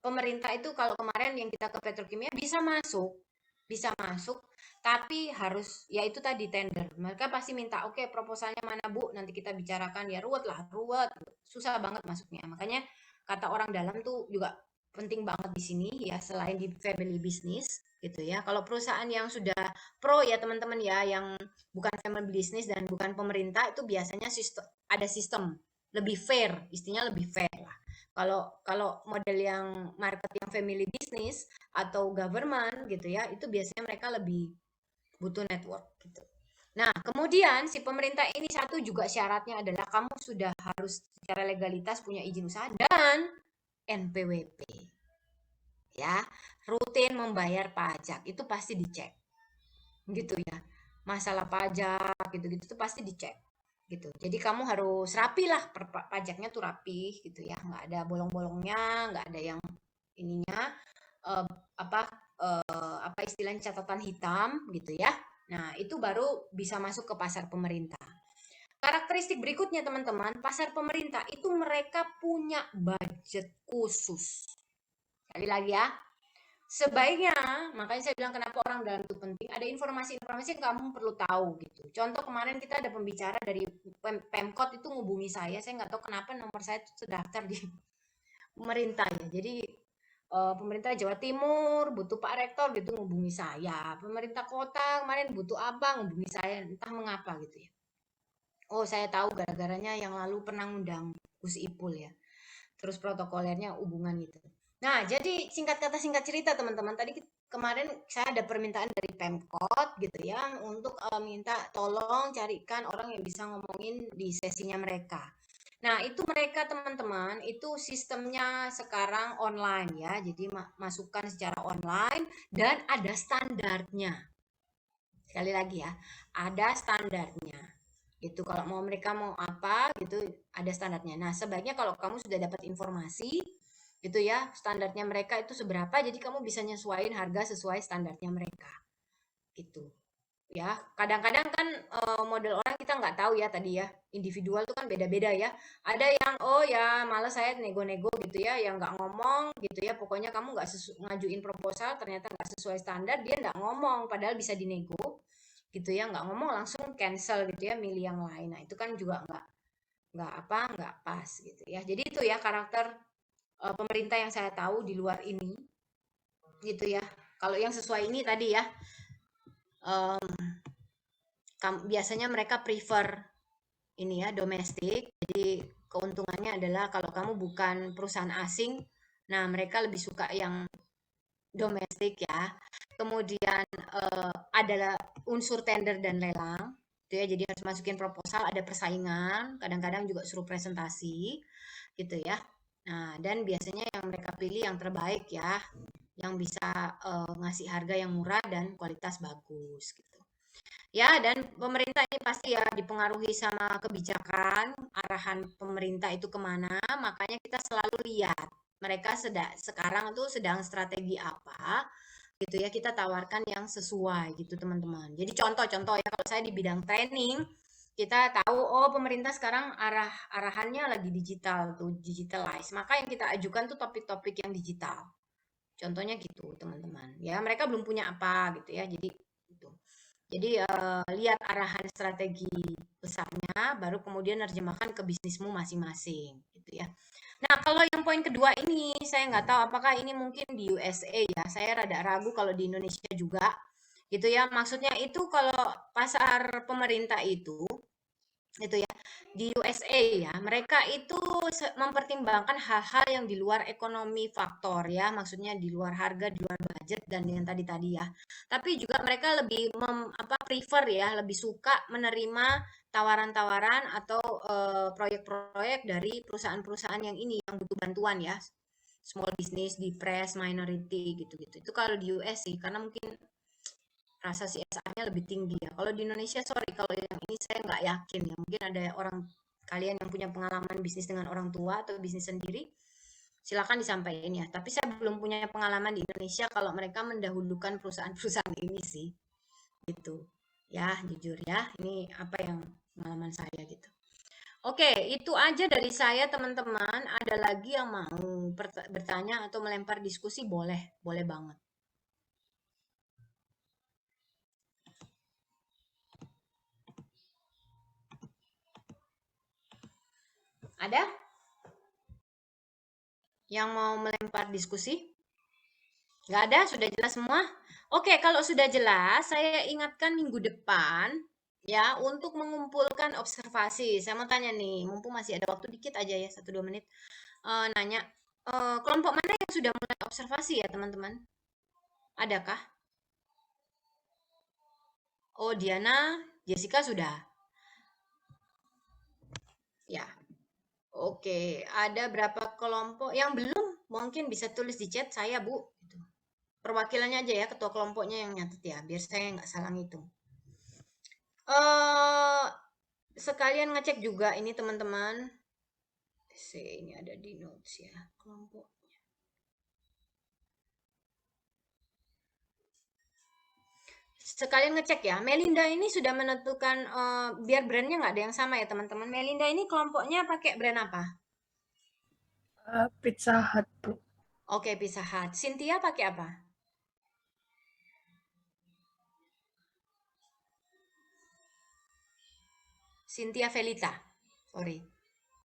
pemerintah itu kalau kemarin yang kita ke petrokimia bisa masuk, bisa masuk, tapi harus ya itu tadi tender. Mereka pasti minta, oke proposalnya mana Bu? Nanti kita bicarakan. Ya ruwet lah, ruwet. Susah banget masuknya. Makanya kata orang dalam tuh juga penting banget di sini ya, selain di family business gitu ya. Kalau perusahaan yang sudah pro ya teman-teman ya, yang bukan family business dan bukan pemerintah, itu biasanya ada sistem lebih fair, istilahnya lebih fair lah. Kalau kalau model yang market yang family business atau government gitu ya, itu biasanya mereka lebih butuh network gitu. Nah, kemudian si pemerintah ini satu juga syaratnya adalah kamu sudah harus secara legalitas punya izin usaha dan NPWP. Ya, rutin membayar pajak itu pasti dicek. Gitu ya. Masalah pajak gitu-gitu tuh pasti dicek gitu. Jadi kamu harus rapi lah, pajaknya tuh rapi gitu ya, nggak ada bolong-bolongnya, nggak ada yang ininya eh, apa apa istilahnya catatan hitam gitu ya. Nah, itu baru bisa masuk ke pasar pemerintah. Karakteristik berikutnya teman-teman, pasar pemerintah itu mereka punya budget khusus. Sekali lagi ya, sebaiknya, makanya saya bilang kenapa orang dalam itu penting, ada informasi-informasi yang kamu perlu tahu gitu. Contoh kemarin kita ada pembicara dari Pemkot itu ngubungi saya nggak tahu kenapa nomor saya itu terdaftar di pemerintah ya. Jadi pemerintah Jawa Timur butuh Pak Rektor gitu ngubungi saya. Pemerintah kota kemarin butuh apa ngubungi saya, entah mengapa gitu ya. Oh, saya tahu gara-garanya yang lalu pernah ngundang Gus Ipul ya. Terus protokolernya hubungan gitu. Nah, jadi singkat kata singkat cerita teman-teman, tadi kemarin saya ada permintaan dari Pemkot gitu ya untuk minta tolong carikan orang yang bisa ngomongin di sesinya mereka. Nah, itu mereka teman-teman, itu sistemnya sekarang online ya. Jadi masukkan secara online dan ada standarnya. Sekali lagi ya, ada standarnya. Itu kalau mau mereka mau apa gitu ada standarnya. Nah, sebaiknya kalau kamu sudah dapat informasi gitu ya, standarnya mereka itu seberapa, jadi kamu bisa nyesuaiin harga sesuai standarnya mereka. Gitu. Ya, kadang-kadang kan model orang kita nggak tahu ya tadi ya. Individual tuh kan beda-beda ya. Ada yang oh ya malah saya nego-nego gitu ya, yang nggak ngomong gitu ya. Pokoknya kamu nggak ngajuin proposal ternyata nggak sesuai standar, dia nggak ngomong padahal bisa dinego gitu ya, nggak ngomong langsung cancel gitu ya, milih yang lain. Nah, itu kan juga nggak pas gitu ya. Jadi itu ya karakter pemerintah yang saya tahu di luar ini gitu ya. Kalau yang sesuai ini tadi ya, biasanya mereka prefer ini ya domestik. Jadi keuntungannya adalah kalau kamu bukan perusahaan asing, nah mereka lebih suka yang domestik ya. Kemudian adalah unsur tender dan lelang, gitu ya. Jadi harus masukin proposal, ada persaingan, kadang-kadang juga suruh presentasi, gitu ya. Nah, dan biasanya yang mereka pilih yang terbaik ya, yang bisa ngasih harga yang murah dan kualitas bagus, gitu. Ya, dan pemerintah ini pasti ya dipengaruhi sama kebijakan, arahan pemerintah itu kemana, makanya kita selalu lihat mereka sekarang tuh sedang strategi apa, gitu ya, kita tawarkan yang sesuai gitu teman-teman. Jadi contoh-contoh ya, kalau saya di bidang training, kita tahu oh pemerintah sekarang arahannya lagi digital tuh, digitalize. Maka yang kita ajukan tuh topik-topik yang digital. Contohnya gitu teman-teman. Ya mereka belum punya apa gitu ya, jadi gitu. Jadi lihat arahan strategi besarnya, baru kemudian nerjemahkan ke bisnismu masing-masing, gitu ya. Nah, kalau yang poin kedua ini, saya nggak tahu apakah ini mungkin di USA ya. Saya rada ragu kalau di Indonesia juga, gitu ya. Maksudnya itu kalau pasar pemerintah itu ya di USA ya, mereka itu mempertimbangkan hal-hal yang di luar ekonomi faktor ya, maksudnya di luar harga, di luar budget dan yang tadi-tadi ya. Tapi juga mereka lebih prefer ya, lebih suka menerima tawaran-tawaran atau proyek-proyek dari perusahaan-perusahaan yang ini yang butuh bantuan ya. Small business, depressed, minority gitu-gitu. Itu kalau di US sih, karena mungkin rasa CSR-nya lebih tinggi ya. Kalau di Indonesia, sorry, kalau yang ini saya nggak yakin ya. Mungkin ada orang kalian yang punya pengalaman bisnis dengan orang tua atau bisnis sendiri, silakan disampaikan ya. Tapi saya belum punya pengalaman di Indonesia kalau mereka mendahulukan perusahaan-perusahaan ini sih, gitu. Ya, jujur ya, ini apa yang pengalaman saya gitu. Oke, itu aja dari saya teman-teman. Ada lagi yang mau bertanya atau melempar diskusi boleh, boleh banget. Ada yang mau melempar diskusi? Nggak ada, sudah jelas semua? Oke, kalau sudah jelas, saya ingatkan minggu depan ya untuk mengumpulkan observasi. Saya mau tanya nih, mumpung masih ada waktu dikit aja ya, 1-2 menit. Nanya, kelompok mana yang sudah mulai observasi ya teman-teman? Adakah? Oh, Diana, Jessica sudah. Ya, oke. Ada berapa kelompok yang belum? Mungkin bisa tulis di chat saya, Bu. Gitu. Perwakilannya aja ya, ketua kelompoknya yang nyatet ya, biar saya nggak salah ngitung. Sekalian ngecek juga ini teman-teman. Ini ada di notes ya, kelompoknya. Sekalian ngecek ya, Melinda ini sudah menentukan, biar brandnya nggak ada yang sama ya teman-teman. Melinda ini kelompoknya pakai brand apa? Pizza Hut, Bu. Oke, Pizza Hut. Cynthia pakai apa? Cynthia Felita. Sorry.